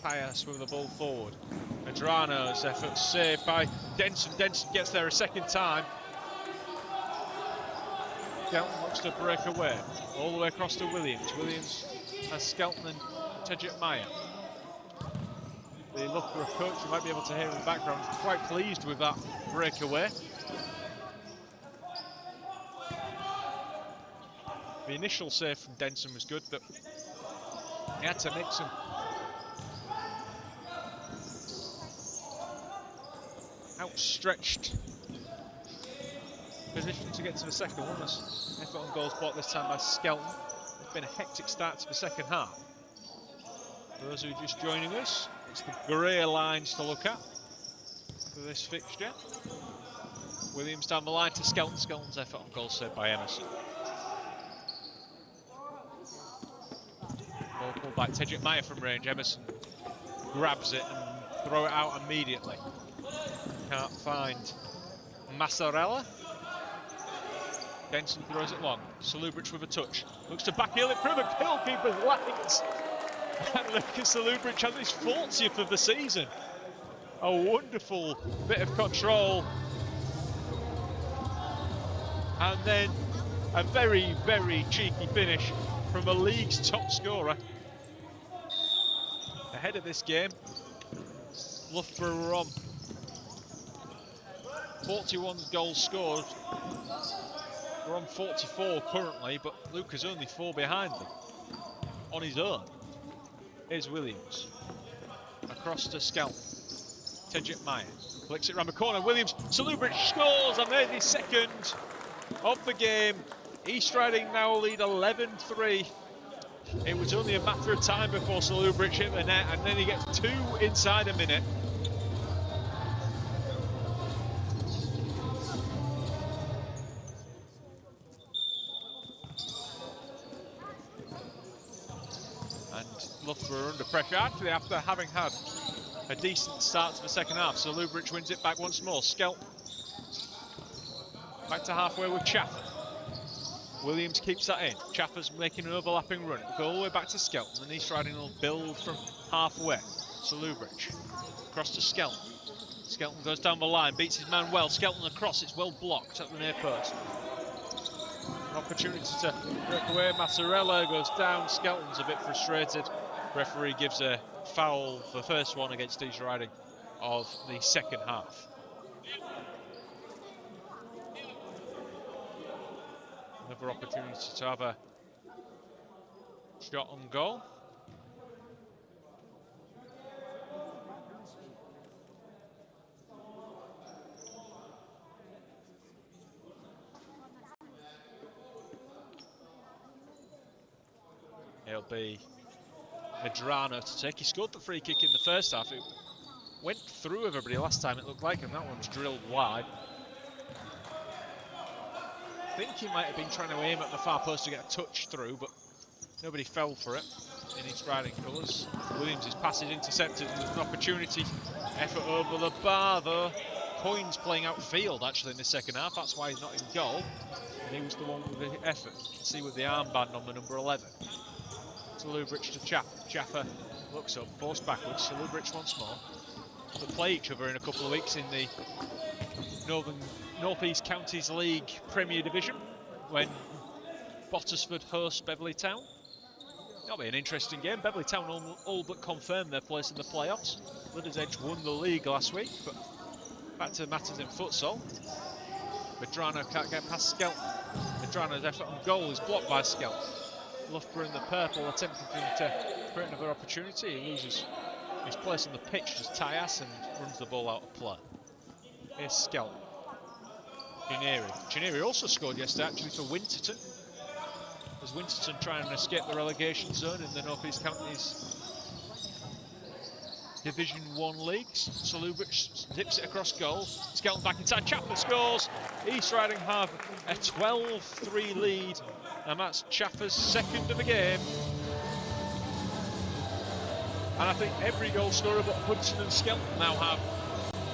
Pius with the ball forward. Medrano's effort saved by Denson. Denson gets there a second time. Skelton looks to break away. All the way across to Williams. Williams has Skelton and Tedrick Meyer. The Loughborough coach, you might be able to hear in the background, quite pleased with that breakaway. The initial save from Denson was good, but he had to make some outstretched position to get to the second one. As effort on goal spot this time by Skelton. It's been a hectic start to the second half. For those who are just joining us, it's the grey lines to look at for this fixture. Williams down the line to Skelton. Skelton's effort on goal saved by Emerson. Ball pulled back. Tedrick Meyer from range. Emerson grabs it and throw it out immediately. Can't find Massarella. Denson throws it long. Salubric with a touch. Looks to backheel it through the goalkeeper's legs. And Lucas Salubric has his 40th of the season. A wonderful bit of control. And then a very, very cheeky finish from the league's top scorer. Ahead of this game, Loughborough are on 41 goals scored. We're on 44 currently, but Luke is only 4 behind them on his own. Here's Williams. Across to Skelton. Tedrick Meyer. Flicks it round the corner. Williams. Salubric scores and there's his second of the game. East Riding now lead 11-3. It was only a matter of time before Salubric hit the net, and then he gets 2 inside a minute. Loughborough under pressure, actually after having had a decent start to the second half. So Salubric wins it back once more. Skelton back to halfway with Chaffer. Williams keeps that in. Chaffer's making an overlapping run. Go all the way back to Skelton, and East Riding will build from halfway. Salubric across to Skelton. Skelton goes down the line, beats his man well. Skelton across, it's well blocked at the near post. An opportunity to break away. Massarella goes down. Skelton's a bit frustrated. Referee gives a foul, the first one against East Riding of the second half. Another opportunity to have a shot on goal. It'll be Medrano to take. He scored the free kick in the first half. It went through everybody last time, it looked like, and that one's drilled wide. I think he might have been trying to aim at the far post to get a touch through, but nobody fell for it in East Riding colours. Williams' pass is intercepted, and there's an opportunity. Effort over the bar, though. Coyne's playing outfield, actually, in the second half. That's why he's not in goal. And he was the one with the effort. You can see with the armband on the number 11. To Loughborough to Chaffer looks up, forced backwards. To Loughborough once more. They'll play each other in a couple of weeks in the North East Counties League Premier Division when Bottisford hosts Beverley Town. That'll be an interesting game. Beverley Town all but confirmed their place in the playoffs. Lidders Edge won the league last week, but back to matters in futsal. Medrano can't get past Skelton. Medrano's effort on goal is blocked by Skelton. Loughborough in the purple attempting to create another opportunity. He loses his place on the pitch as Tyas and runs the ball out of play. Here's Skelton. Chineri also scored yesterday, actually, for Winterton. As Winterton trying to escape the relegation zone in the North East Counties Division 1 leagues. So Loughborough zips it across goal. Skelton back inside. Chaffer scores. East Riding have a 12-3 lead, and that's Chaffer's second of the game. And I think every goal scorer but Hudson and Skelton now have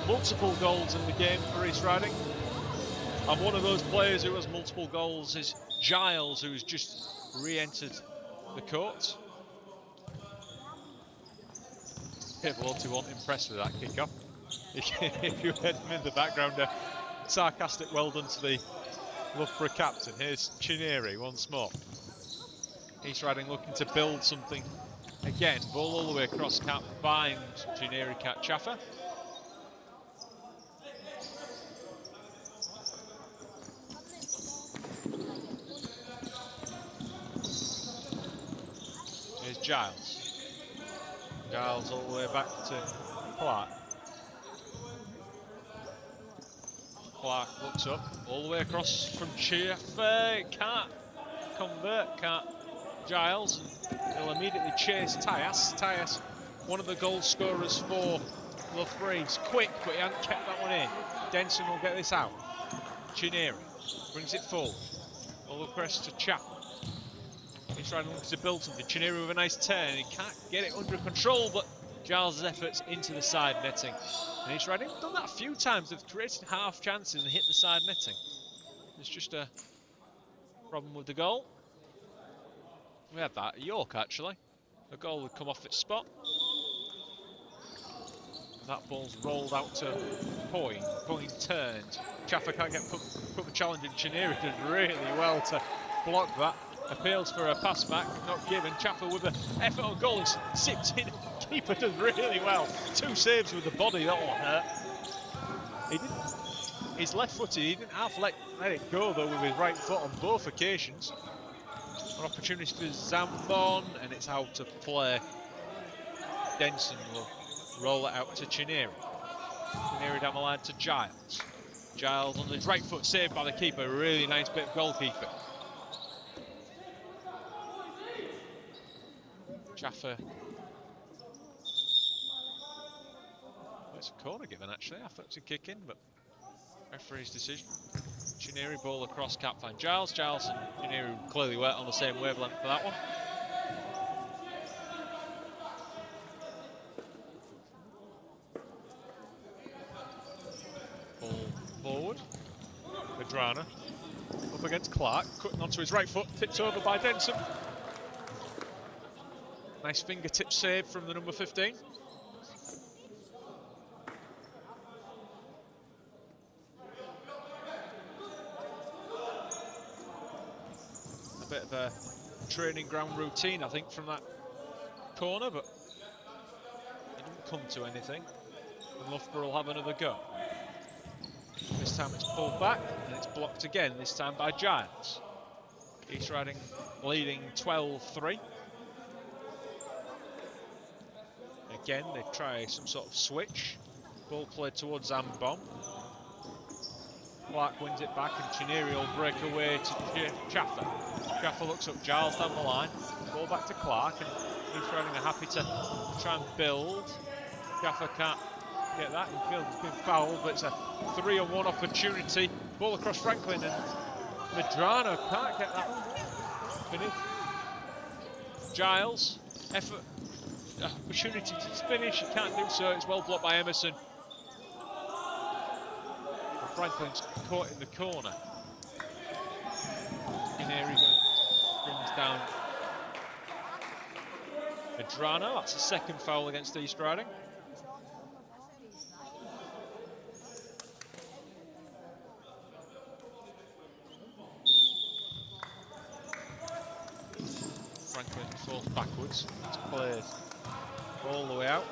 multiple goals in the game for East Riding. And one of those players who has multiple goals is Giles, who's just re-entered the court. Walty wasn't impressed with that kick-off. If you heard him in the background, a sarcastic well done to the Loughborough captain. Here's Chineri once more. East Riding looking to build something. Again, ball all the way across, can't find Chineri, can't Chaffer. Here's Giles. Giles all the way back to Clark. Clark looks up, all the way across from Chaffer. Can't convert, can't Giles. He'll immediately chase Tyas. Tyas, one of the goal scorers for Loughborough. He's quick, but he hasn't kept that one in. Denson will get this out. Chineri brings it forward. All the crest to Chapman. He's trying to build something. Chineri with a nice turn. He can't get it under control, but Giles' efforts into the side netting. And East Riding have done that a few times. They've created half chances and hit the side netting. There's just a problem with the goal. We had that at York, actually. The goal would come off its spot. That ball's rolled out to Coyne. Coyne turns. Chaffer can't get put the challenge in. Chineri did really well to block that. Appeals for a pass back, not given. Chaffer with an effort on goal. He's sipped in. Keeper does really well. 2 saves with the body. That one hurt. He didn't. He's left-footed. He didn't half let it go though with his right foot on both occasions. An opportunity for Zambon, and it's out of play. Denson will roll it out to Chineri. Chineri down the line to Giles. Giles on his right foot, saved by the keeper. Really nice bit of goalkeeping. Chaffer. Well, it's a corner given actually. I thought it was a kick in, but referee's decision. Chineri ball across, can't find Giles. Giles and Chineri clearly weren't on the same wavelength for that one. Ball forward. Medrano up against Clark, cutting onto his right foot, tipped over by Denson. Nice fingertip save from the number 15. A bit of a training ground routine, I think, from that corner, but it didn't come to anything. And Loughborough will have another go. This time it's pulled back, and it's blocked again, this time by Giles. East Riding leading 12-3. Again, they try some sort of switch. Ball played towards Zambon. Clark wins it back, and Chineri will break away to Chaffer. Chaffer looks up, Giles down the line. Ball back to Clark, and East Riding are happy to try and build. Chaffer can't get that. He feels it's been fouled, but it's a 3-on-1 opportunity. Ball across Franklin, and Medrano can't get that finish. Giles, effort, opportunity to finish, he can't do so. It's well blocked by Emerson. And Franklin's caught in the corner. Chineri brings down Medrano. That's the second foul against East Riding. Franklin falls backwards. It's played all the way out.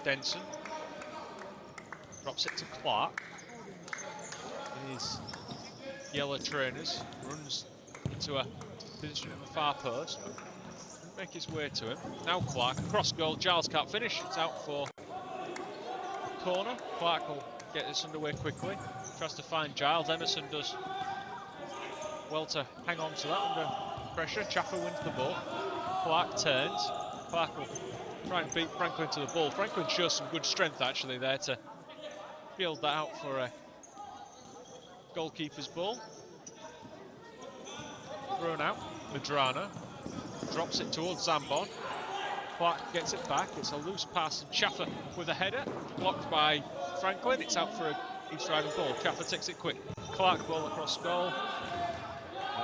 Denson drops it to Clark in his yellow trainers. Runs into a position at the far post. Doesn't make his way to him. Now Clark, cross goal. Giles can't finish. It's out for the corner. Clark will get this underway quickly. Tries to find Giles. Emerson does well to hang on to that under pressure. Chaffer wins the ball. Clark turns. Clark will try and beat Franklin to the ball. Franklin shows some good strength actually there to field that out for a goalkeeper's ball. Thrown out. Medrano drops it towards Zambon. Clark gets it back. It's a loose pass, and Chaffer with a header. Blocked by Franklin. It's out for a East Riding ball. Chaffer takes it quick. Clark ball across goal.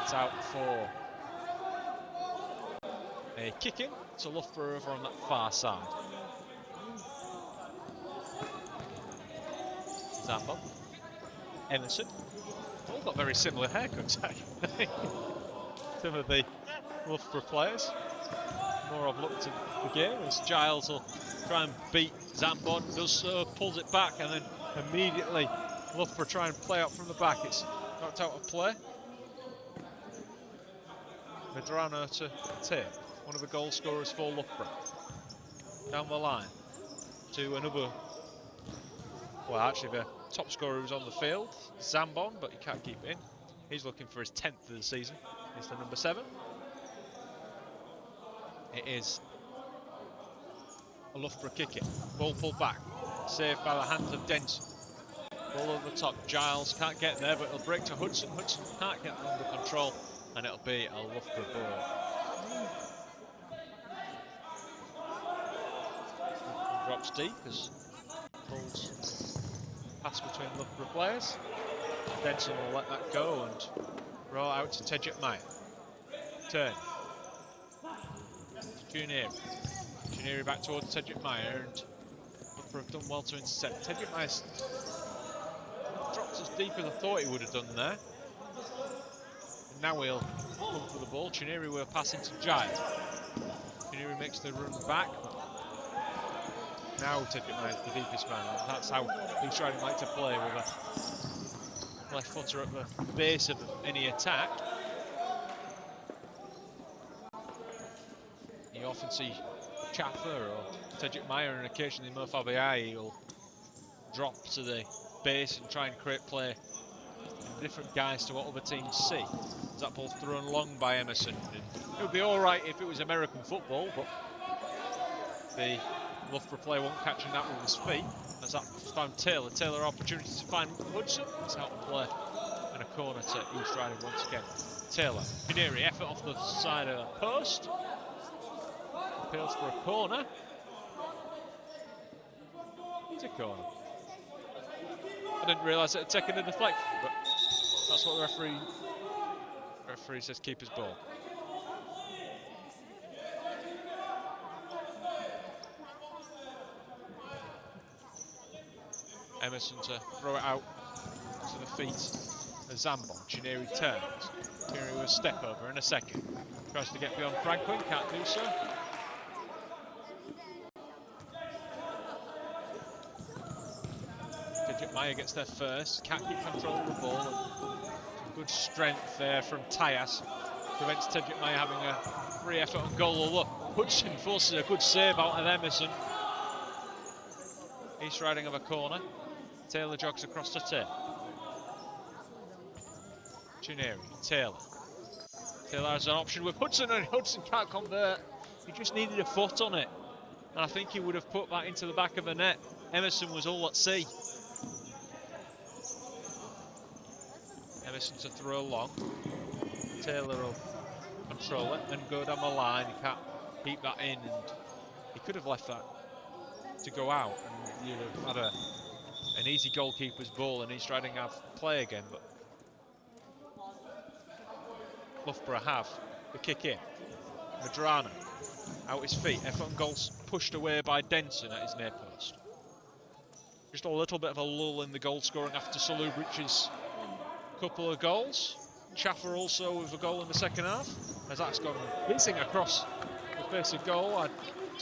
It's out for a kick-in to Loughborough over on that far side. Zambon. Emerson. All got very similar haircuts, actually. Some of the Loughborough players. More I've looked at the game as Giles will try and beat Zambon. Does so, pulls it back, and then immediately Loughborough try and play out from the back. It's knocked out of play. Medrano to take. One of the goal scorers for Loughborough. Down the line to another. Well, actually, the top scorer who's on the field, Zambon, but he can't keep it in. He's looking for his 10th of the season. It's the number 7. It is a Loughborough kick-in. Ball pulled back. Saved by the hands of Denson. Ball over the top. Giles can't get there, but it'll break to Hudson. Hudson can't get it under control, and it'll be a Loughborough ball. Drops deep as balls pass between Loughborough players. Denson will let that go and roll out to Tedget Meyer. Turn. Chineri. Chineri back towards Tedget Meyer, and Loughborough have done well to intercept. Tedget Meyer drops as deep as I thought he would have done there. And now he'll come for the ball. Chineri will pass into Giles. Chineri makes the run back. Now Tedget Meyer's the deepest man. That's how East Riding like to play, with a left footer at the base of any attack. You often see Chaffer or Tedget Meyer, and occasionally Mo Fabiai will drop to the base and try and create play in different guys to what other teams see. That ball thrown long by Emerson. It would be all right if it was American football, but the Loughborough player won't catch that with his feet. As that found Taylor. Taylor opportunity to find Hudson. It's out of play, and a corner to East Riding once again. Taylor. Chineri, effort off the side of the post. Appeals for a corner. It's a corner. I didn't realise it had taken a deflection, but that's what the referee says, keep his ball. Emerson to throw it out to the feet of Zambon. Chineri turns. Chineri with a step over in a second. Tries to get beyond Franklin, can't do so. Maya gets there first, can't keep control of the ball. And good strength there from Tyas. Prevents Tedrick Maya having a free effort on goal, although Hudson forces a good save out of Emerson. East Riding of a corner. Taylor jogs across to Taylor. Chineri, Taylor. Taylor has an option with Hudson, and Hudson can't convert. He just needed a foot on it. And I think he would have put that into the back of the net. Emerson was all at sea. Emerson to throw long. Taylor will control it and go down the line. He can't keep that in, and he could have left that to go out, and you'd have had an easy goalkeeper's ball, and East Riding have play again. But Loughborough have the kick in. Medrano out his feet. Effort on goals pushed away by Denson at his near post. Just a little bit of a lull in the goal scoring after Salubrich's couple of goals. Chaffer also with a goal in the second half, as that's gone whizzing across the face of goal. I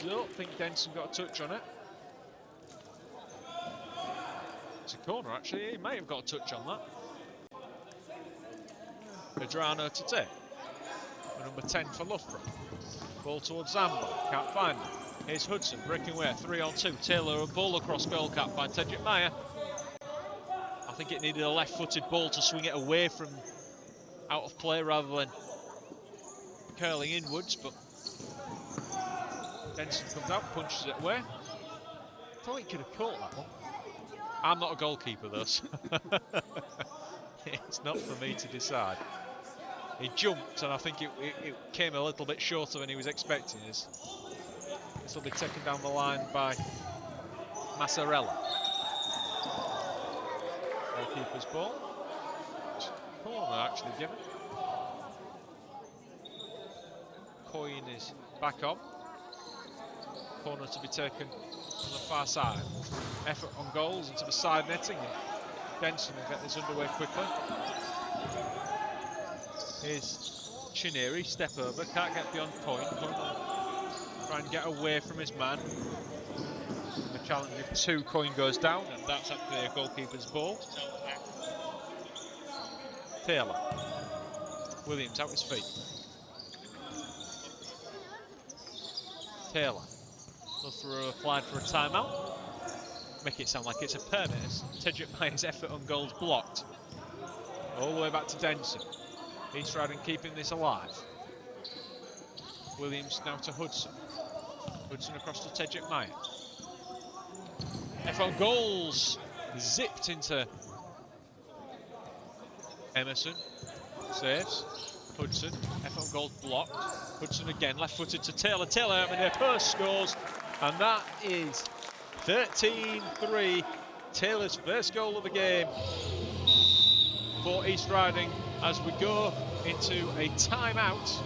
don't think Denson got a touch on it. It's a corner actually, he may have got a touch on that. Medrano to take. Number 10 for Loughborough. Ball towards Zambo, can't find him. Here's Hudson breaking away, 3-on-2. Taylor, a ball across goal cap by Tedrick Maya. I think it needed a left-footed ball to swing it away from out of play rather than curling inwards, but Denson comes out, punches it away. I thought he could have caught that one. I'm not a goalkeeper though, so it's not for me to decide. He jumped, and I think it came a little bit shorter than he was expecting. This will be taken down the line by Massarella. Goalkeeper's ball. Corner actually given. Coyne is back on. Corner to be taken on the far side. Effort on goals into the side netting, and Denson will get this underway quickly. Here's Chineri, step over, can't get beyond Coyne. Coyne will try and get away from his man. The challenge of 2, Coyne goes down, and that's actually a goalkeeper's ball. Taylor. Williams out his feet. Taylor. Loughborough applied for a timeout. Make it sound like it's a permit. Tedrick Maya's effort on goals blocked. All the way back to Denson. East Riding keeping this alive. Williams now to Hudson. Hudson across to Tedrick Maya. Effort on goals. Zipped into Emerson. Saves. Hudson. Effort on goals blocked. Hudson again, left-footed to Taylor. Taylor out in their first scores. And that is 13-3. Taylor's first goal of the game for East Riding as we go into a timeout.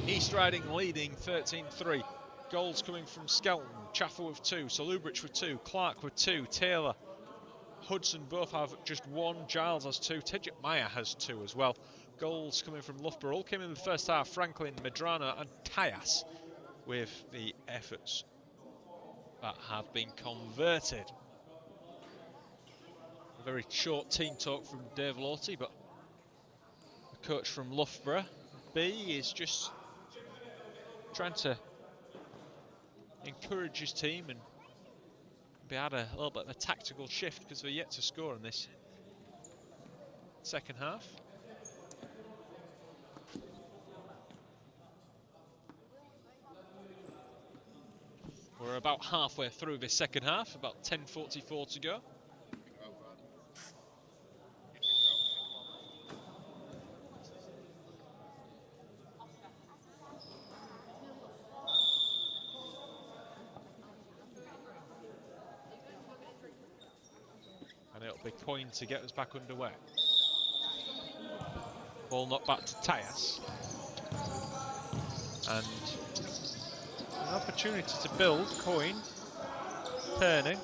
East Riding leading 13-3. Goals coming from Skelton, Chaffer with 2, Salubrich with 2, Clark with 2, Taylor, Hudson both have just 1, Giles has 2, Tedrick Maya has 2 as well. Goals coming from Loughborough all came in the first half. Franklin, Medrano and Tyas with the efforts that have been converted. A very short team talk from Dave Lawty, but the coach from Loughborough B is just trying to encourage his team and be had a little bit of a tactical shift because they're yet to score in this second half. We're about halfway through this second half, about 10:44 to go. And it'll be Coyne to get us back underway. Ball knocked back to Tyas. And an opportunity to build. Coyne turning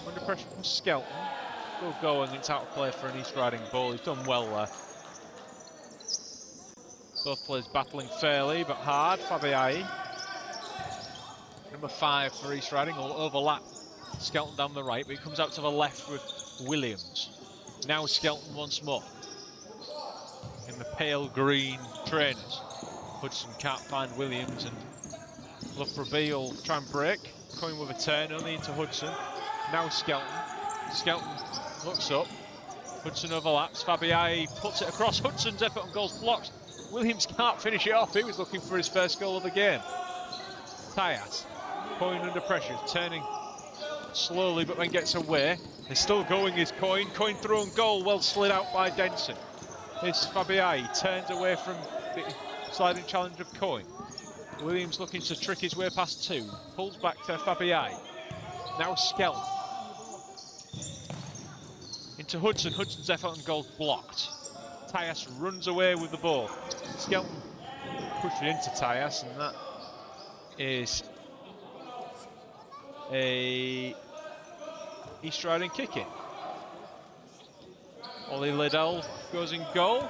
under pressure from Skelton. Still going, it's out of play for an East Riding ball. He's done well there. Both players battling fairly but hard. Fabiai, number 5 for East Riding, will overlap Skelton down the right, but he comes out to the left with Williams. Now Skelton once more. In the pale green trainers. Hudson can't find Williams, and Loughborough B will try and break. Coming with a turn only into Hudson. Now Skelton. Skelton looks up. Hudson overlaps. Fabiai puts it across. Hudson's effort on goal's blocked. Williams can't finish it off. He was looking for his first goal of the game. Tyas, Coyne under pressure, turning slowly but then gets away. He's still going, is Coyne. Coyne through on goal, well slid out by Denson. Here's Fabiai, turns away from the sliding challenge of Coyne. Williams looking to trick his way past two. Pulls back to Fabiai. Now Skelton. Into Hudson. Hudson's effort on goal blocked. Tyas runs away with the ball. Skelton pushed it into Tyas, and that is a East Riding kick-in. Ollie Liddell goes in goal.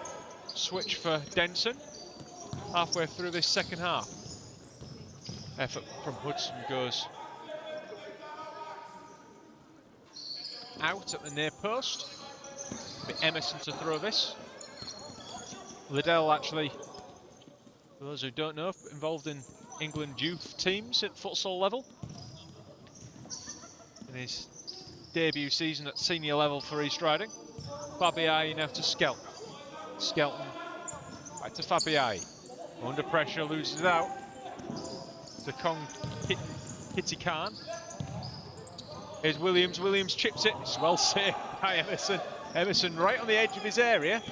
Switch for Denson. Halfway through this second half. Effort from Hudson goes out at the near post. Be Emerson to throw this. Liddell actually, for those who don't know, involved in England youth teams at futsal level. In his debut season at senior level for East Riding. Fabiai now to Skelton. Skelton back to Fabiai. Under pressure, loses it out. To Kitty Khan. Here's Williams. Williams chips it. It's well saved by Emerson. Emerson right on the edge of his area.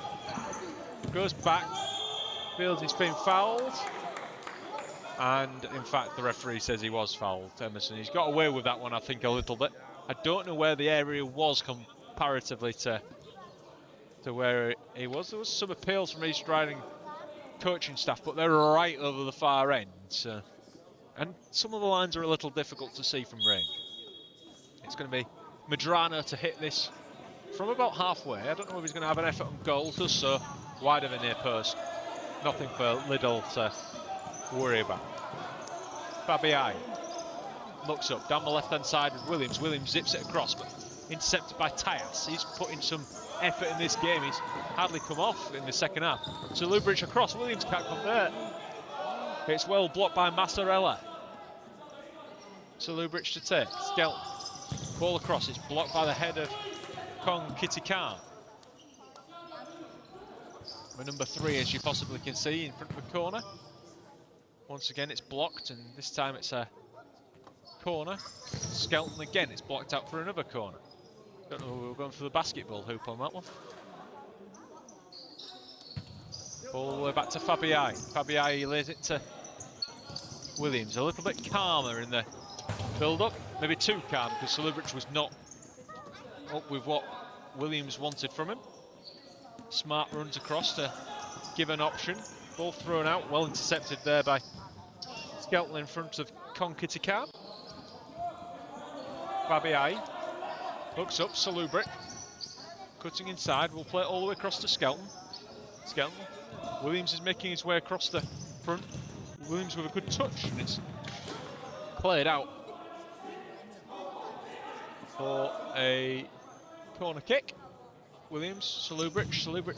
Goes back. Feels he's been fouled. And in fact, the referee says he was fouled, Emerson. He's got away with that one, I think, a little bit. I don't know where the area was comparatively to where he was. There was some appeals from East Riding coaching staff, but they're right over the far end. So. And some of the lines are a little difficult to see from range. It's going to be Medrano to hit this from about halfway. I don't know if he's going to have an effort on goal. Does so. Wide of a near post. Nothing for Liddell to worry about. Fabiai looks up down the left-hand side with Williams. Williams zips it across, but intercepted by Tyas. He's put in some effort in this game. He's hardly come off in the second half. So Loughborough across. Williams can't convert. It's well blocked by Massarella. So Loughborough to take. Skelton. Ball across. It's blocked by the head of Kong Kitty Khan. With number 3, as you possibly can see, in front of the corner. Once again, it's blocked, and this time it's a corner. Skelton again, it's blocked out for another corner. Don't know, we were going for the basketball hoop on that one. All the way back to Fabiai. Fabiai lays it to Williams. A little bit calmer in the build-up. Maybe too calm, because Loughborough was not up with what Williams wanted from him. Smart runs across to give an option. Ball thrown out, well intercepted there by Skelton in front of Konkitikan. Fabiai looks up, Loughborough cutting inside, will play it all the way across to Skelton. Skelton. Williams is making his way across the front. Williams with a good touch, and it's played out for a corner kick. Williams, Loughborough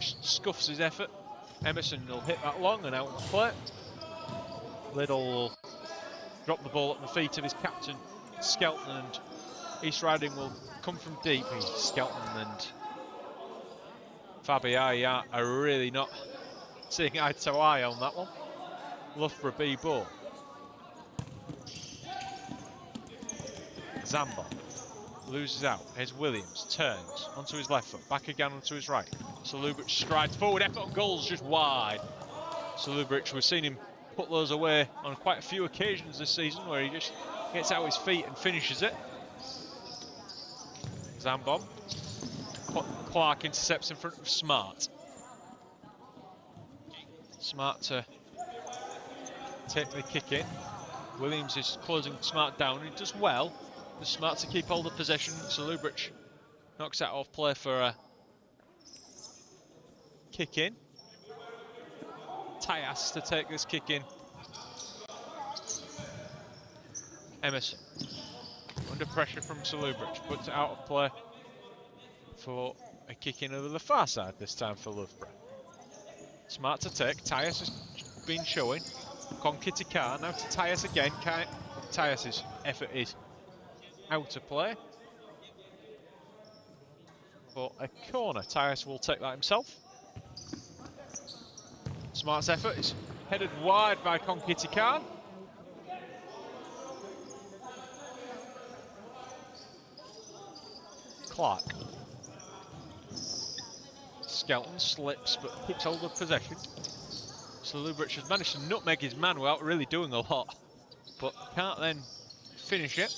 scuffs his effort. Emerson will hit that long and out of play. Liddell will drop the ball at the feet of his captain, Skelton, and East Riding will come from deep. Skelton and Fabiai are really not seeing eye to eye on that one. Loughborough B ball. Zambo loses out. Here's Williams, turns onto his left foot, back again onto his right. So Loughborough strides forward, effort on goals just wide. So Loughborough, we've seen him put those away on quite a few occasions this season where he just gets out his feet and finishes it. Zambon. Clark intercepts in front of Smart. Smart to take the kick in. Williams is closing Smart down. He does well. It's Smart to keep hold of possession. So Loughborough knocks that off play for a kick in. Tyas to take this kick in. Emerson under pressure from Loughborough, puts it out of play for a kick in over the far side this time for Loughborough. Smart to take, Tyus has been showing. Konkitikar now to Tyus again. Tyus' effort is out of play. For a corner, Tyus will take that himself. Smart's effort is headed wide by Konkitikar. Clark. Skelton slips but keeps hold of possession. So Loughborough has managed to nutmeg his man without really doing a lot, but can't then finish it.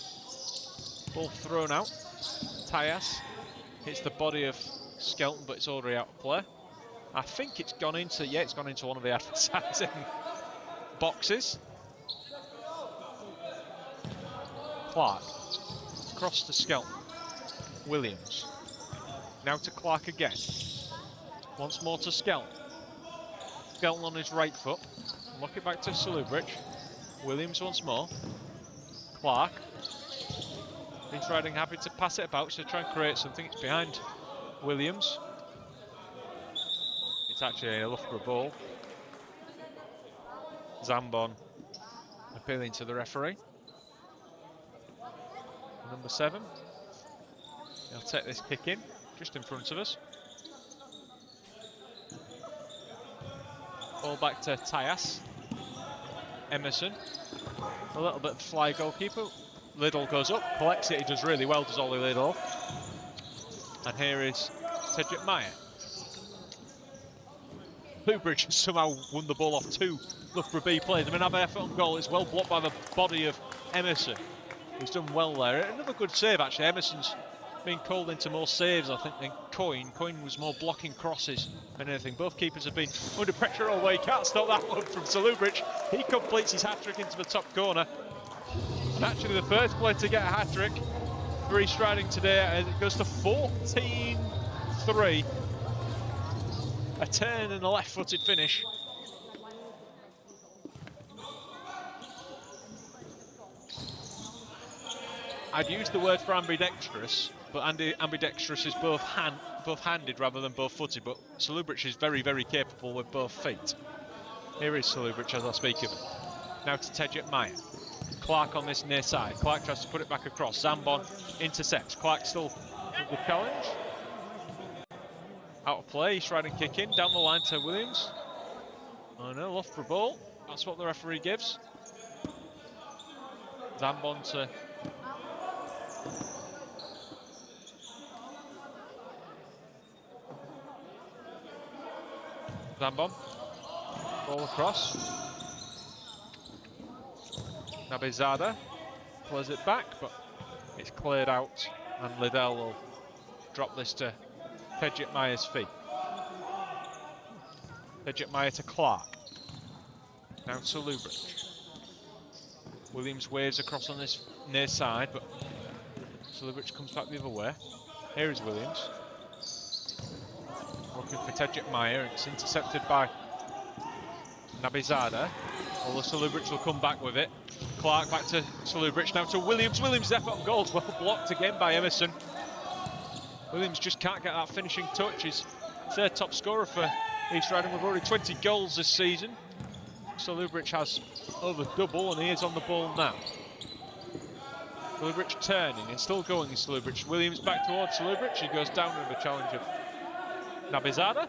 Ball thrown out. Tyus hits the body of Skelton, but it's already out of play. I think it's gone into, yeah, it's gone into one of the advertising boxes. Clark, across to Skelton. Williams, now to Clark again. Once more to Skelton. Skelton on his right foot. Lock it back to Loughborough. Williams once more. Clark. He's riding happy to pass it about to try and create something. It's behind Williams. It's actually a Loughborough ball. Zambon appealing to the referee. Number 7. He'll take this kick in, just in front of us. Ball back to Tyus. Emerson. A little bit of fly goalkeeper. Liddell goes up, collects it, he does really well, does Ollie Liddell. And here is Tedrick Meyer. Loughborough has somehow won the ball off 2 Loughborough B players. I mean, have an effort on goal, it's well blocked by the body of Emerson. He's done well there. Another good save actually. Emerson's been called into more saves, I think, than Coyne. Coyne was more blocking crosses than anything. Both keepers have been under pressure all the way. Can't stop that one from Loughborough. He completes his hat-trick into the top corner. And actually the first player to get a hat-trick for East Riding today, as it goes to 14-3. A turn and a left-footed finish. I'd use the word for ambidextrous, but ambidextrous is both-handed rather than both-footed, but Loughborough is very, very capable with both feet. Here is Loughborough as I speak of it. Now to Tedrick Meyer. Clark on this near side. Clark tries to put it back across. Zambon intercepts. Clark still with the challenge. Out of play, he's trying to kick in, down the line to Williams. Oh no, Loughborough ball. That's what the referee gives. Zambon to... Zambon, ball across. Nabizada plays it back, but it's cleared out, and Liddell will drop this to Tedrick Meyer's feet. Tedrick Meyer to Clark. Now to Loughborough. Williams waves across on this near side, but Loughborough comes back the other way. Here is Williams. Looking for Tedrick Meyer. It's intercepted by Nabizada. Although Loughborough will come back with it. Clark back to Loughborough. Now to Williams. Williams' effort on goal. Well blocked again by Emerson. Williams just can't get that finishing touch. He's third top scorer for East Riding with already 20 goals this season. Loughborough has over double, and he is on the ball now. Loughborough turning and still going is Loughborough. Williams back towards Loughborough. He goes down with a challenge of Nabizada.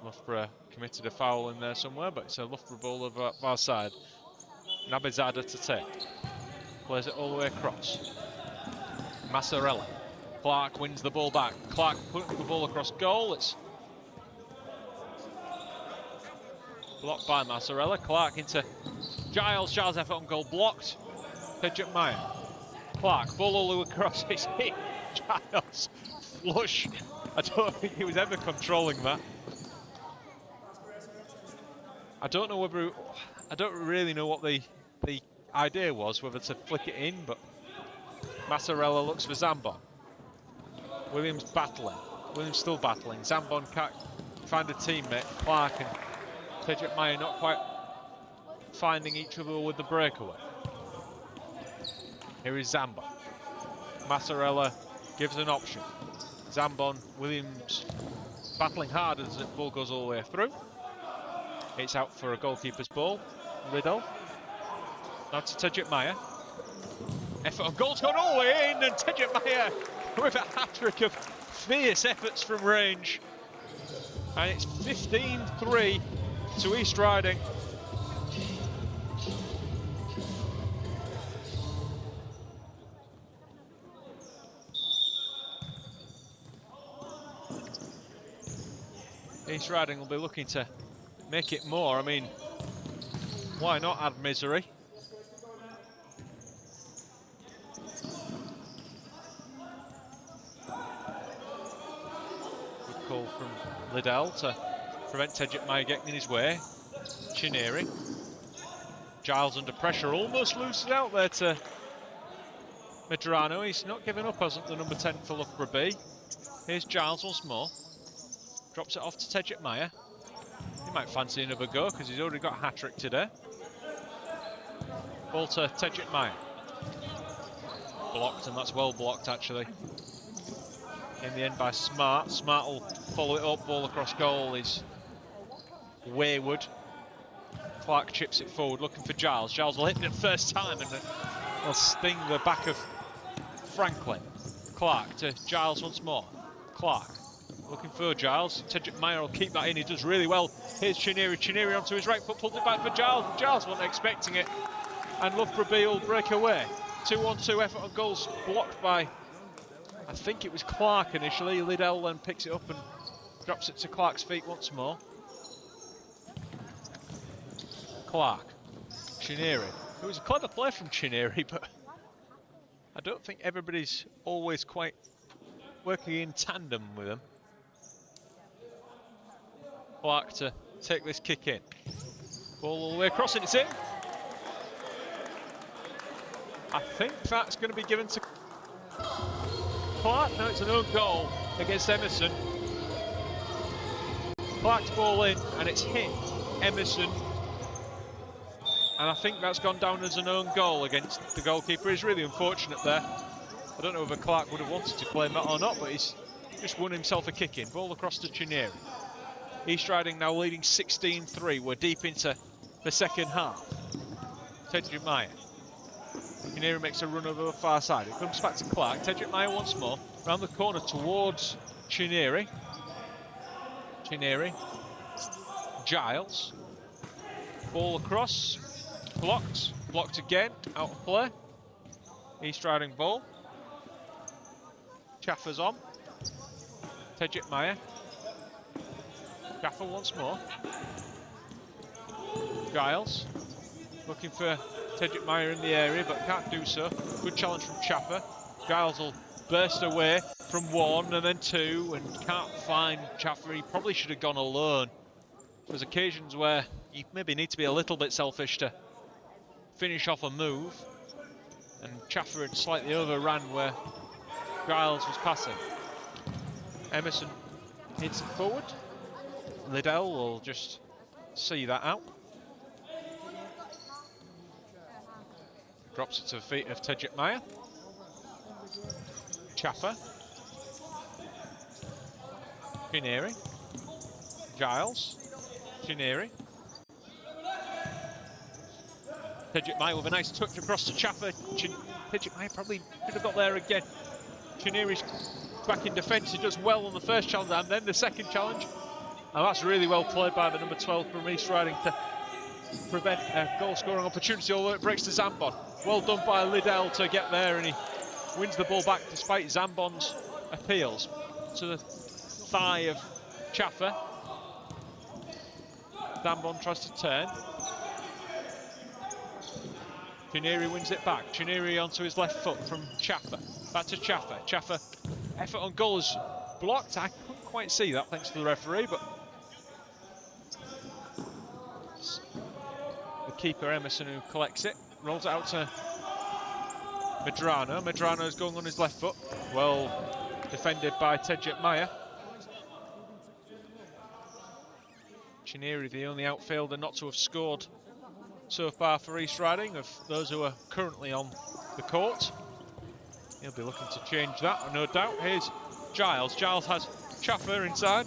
Loughborough committed a foul in there somewhere, but it's a Loughborough ball over our side. Nabizada to take. Plays it all the way across. Massarella. Clark wins the ball back. Clark putting the ball across goal. It's blocked by Massarella. Clark into Giles. Giles' effort on goal blocked. Tedrick Meyer. Clark, ball all the way across. It's hit Giles. Flush. I don't think he was ever controlling that. I don't know whether... I don't really know what the idea was, whether to flick it in, but Massarella looks for Zambon. Williams battling. Williams still battling. Zambon can't find a teammate. Clark and Tejit Meyer not quite finding each other with the breakaway. Here is Zambon. Massarella gives an option. Zambon, Williams battling hard as the ball goes all the way through. It's out for a goalkeeper's ball. Liddell. Now to Tejit Meyer. Effort on goal's gone all the way in, and Tejit Meyer with a hat-trick of fierce efforts from range. And it's 15-3 to East Riding. East Riding will be looking to make it more. I mean, why not add misery? Good call from Liddell to prevent Tejit Meyer getting in his way. Chineri. Giles under pressure, almost loses out there to Medrano. He's not giving up, hasn't the number 10 for Loughborough B. Here's Giles once more. Drops it off to Tejit Meyer. He might fancy another go because he's already got a hat-trick today. Ball to Tejit Meyer. Blocked, and that's well blocked actually. In the end by Smart. Smart will follow it up. Ball across goal is wayward. Clark chips it forward, looking for Giles. Giles will hit it the first time and will sting the back of Franklin. Clark to Giles once more. Clark. Looking for Giles. Tejit Meyer will keep that in. He does really well. Here's Chineri. Chineri onto his right foot. Pulls it back for Giles. Giles wasn't expecting it. And Loughborough B will break away. 2-on-2 effort on goals blocked by, I think it was Clark initially. Liddell then picks it up and drops it to Clark's feet once more. Clark. Chineri. It was a clever play from Chineri, but I don't think everybody's always quite working in tandem with him. Clark to take this kick in. Ball all the way across and it's in. I think that's going to be given to Clark. No, it's an own goal against Emerson. Clark's ball in and it's hit Emerson. And I think that's gone down as an own goal against the goalkeeper. He's really unfortunate there. I don't know whether Clark would have wanted to claim that or not, but he's just won himself a kick in. Ball across to Chineri. East Riding now leading 16-3. We're deep into the second half. Tejit Meyer. Chineri makes a run over the far side. It comes back to Clark. Tejit Meyer once more. Round the corner towards Chineri. Chineri. Giles. Ball across. Blocked. Blocked again. Out of play. East Riding ball. Chaffer's on. Tejit Meyer. Chaffer once more. Giles. Looking for Tejit Meyer in the area, but can't do so. Good challenge from Chaffer. Giles will burst away from one and then two and can't find Chaffer. He probably should have gone alone. There's occasions where you maybe need to be a little bit selfish to finish off a move. And Chaffer had slightly overran where Giles was passing. Emerson hits it forward. Liddell will just see that out. Drops it to the feet of Tejit Meyer. Chaffer. Chineri. Giles. Chineri. Tejit Meyer with a nice touch across to Chaffer. Tejit Meyer probably should have got there again. Chineri's back in defence. He does well on the first challenge and then the second challenge. And that's really well played by the number 12 from East Riding to prevent a goal scoring opportunity, although it breaks to Zambon. Well done by Liddell to get there, and he wins the ball back despite Zambon's appeals. To the thigh of Chaffer. Zambon tries to turn. Chineri wins it back. Chineri onto his left foot from Chaffer. Back to Chaffer. Chaffer, effort on goal is blocked. I couldn't quite see that thanks to the referee, but The keeper, Emerson, who collects it, rolls it out to Medrano. Medrano's going on his left foot. Well defended by Tedjet Meyer. Chineri, the only outfielder not to have scored so far for East Riding of those who are currently on the court. He'll be looking to change that, no doubt. Here's Giles. Giles has Chaffer inside.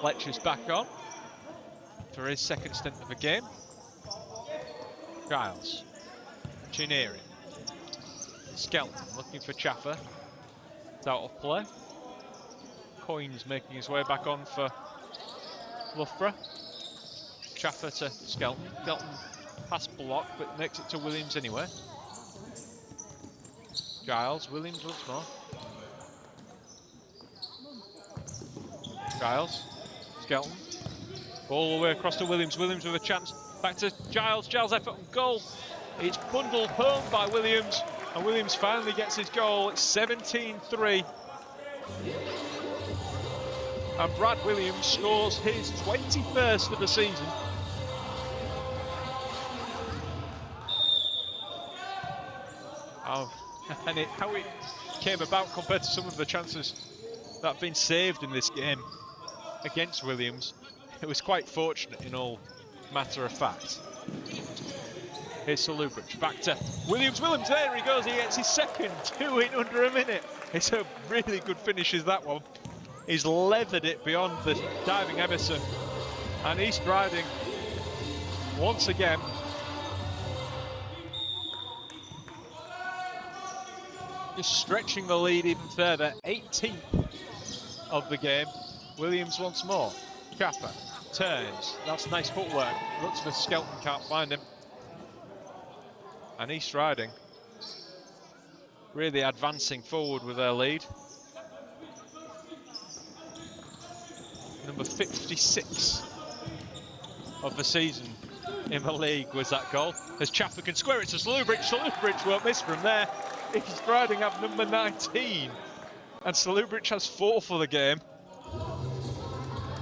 Fletcher's back on for his second stint of the game. Giles. Chineri. Skelton looking for Chaffer. It's out of play. Coyne's making his way back on for Loughborough. Chaffer to Skelton. Skelton pass block, but makes it to Williams anyway. Giles, Williams once more. Giles, Skelton. Ball away across to Williams. Williams with a chance. Back to Giles. Giles' effort on goal. It's bundled home by Williams. And Williams finally gets his goal. It's 17-3. And Brad Williams scores his 21st of the season. And how it came about compared to some of the chances that have been saved in this game against Williams, it was quite fortunate in all matter of fact. Here's Loughborough, back to Williams. Williams, there he goes, he gets his second, 2 in under a minute. It's a really good finish, is that one. He's leathered it beyond the diving Emerson. And East Riding, once again, just stretching the lead even further. 18th of the game. Williams once more. Chaffer turns. That's nice footwork. Looks for Skelton, can't find him. And East Riding really advancing forward with their lead. Number 56 of the season in the league was that goal. As Chaffer can square it to Loughborough. Loughborough won't miss from there. East Riding have number 19. And Loughborough has 4 for the game.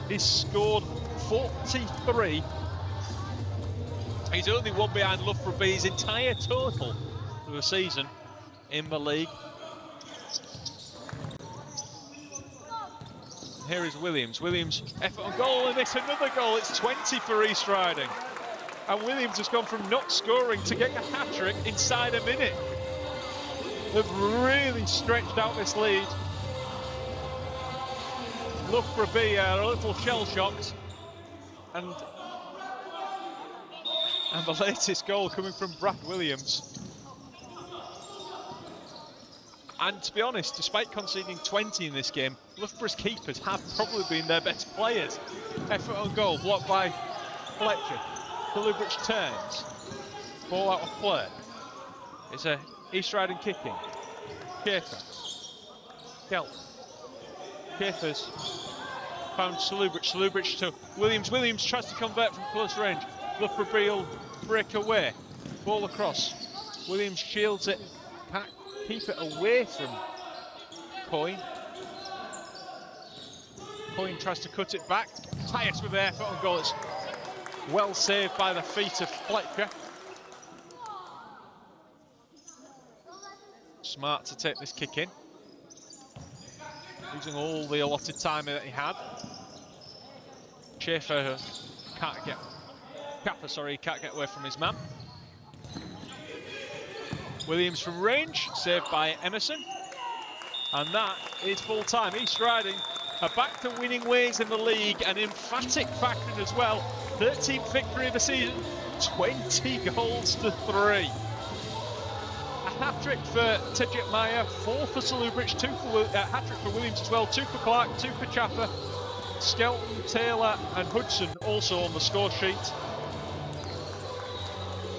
He's scored 43. He's only one behind Loughborough B's entire total for the season in the league. Here is Williams. Williams, effort on goal, and it's another goal. It's 20 for East Riding. And Williams has gone from not scoring to getting a hat-trick inside a minute. They've really stretched out this lead. Loughborough B are a little shell-shocked. And the latest goal coming from Brad Williams. And to be honest, despite conceding 20 in this game, Loughborough's keepers have probably been their best players. Effort on goal, blocked by Fletcher. Loughborough turns. Ball out of play. It's a East Riding kicking. Schaefer. Skelton. Schaefer's found Loughborough. Loughborough to Williams. Williams tries to convert from close range. Loughborough will break away. Ball across. Williams shields it. Can't keep it away from Coyne. Coyne tries to cut it back. Tyus with the effort on goal. It's well saved by the feet of Fletcher. Smart to take this kick in. Using all the allotted time that he had. Schaefer can't get away from his man. Williams from range, saved by Emerson. And that is full time. East Riding are back to winning ways in the league, an emphatic fashion as well. 13th victory of the season, 20 goals to 3. A hat-trick for Tedjet Meyer, 4 for Loughborough, 2 for hat-trick for Williams as well, 2 for Clark, 2 for Chaffer. Skelton, Taylor and Hudson also on the score sheet.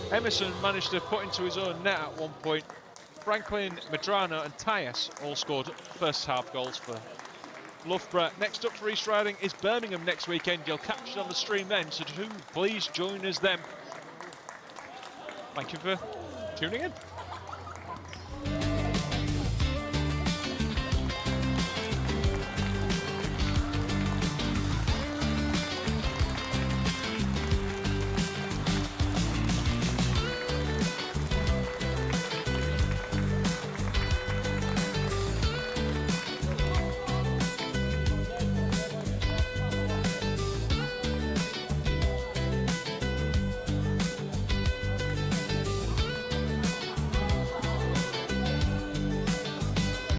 Emerson managed to put into his own net at one point. Franklin, Medrano and Tyus all scored first half goals for Loughborough. Next up for East Riding is Birmingham next weekend. You'll catch it on the stream then, so do please join us then. Thank you for tuning in.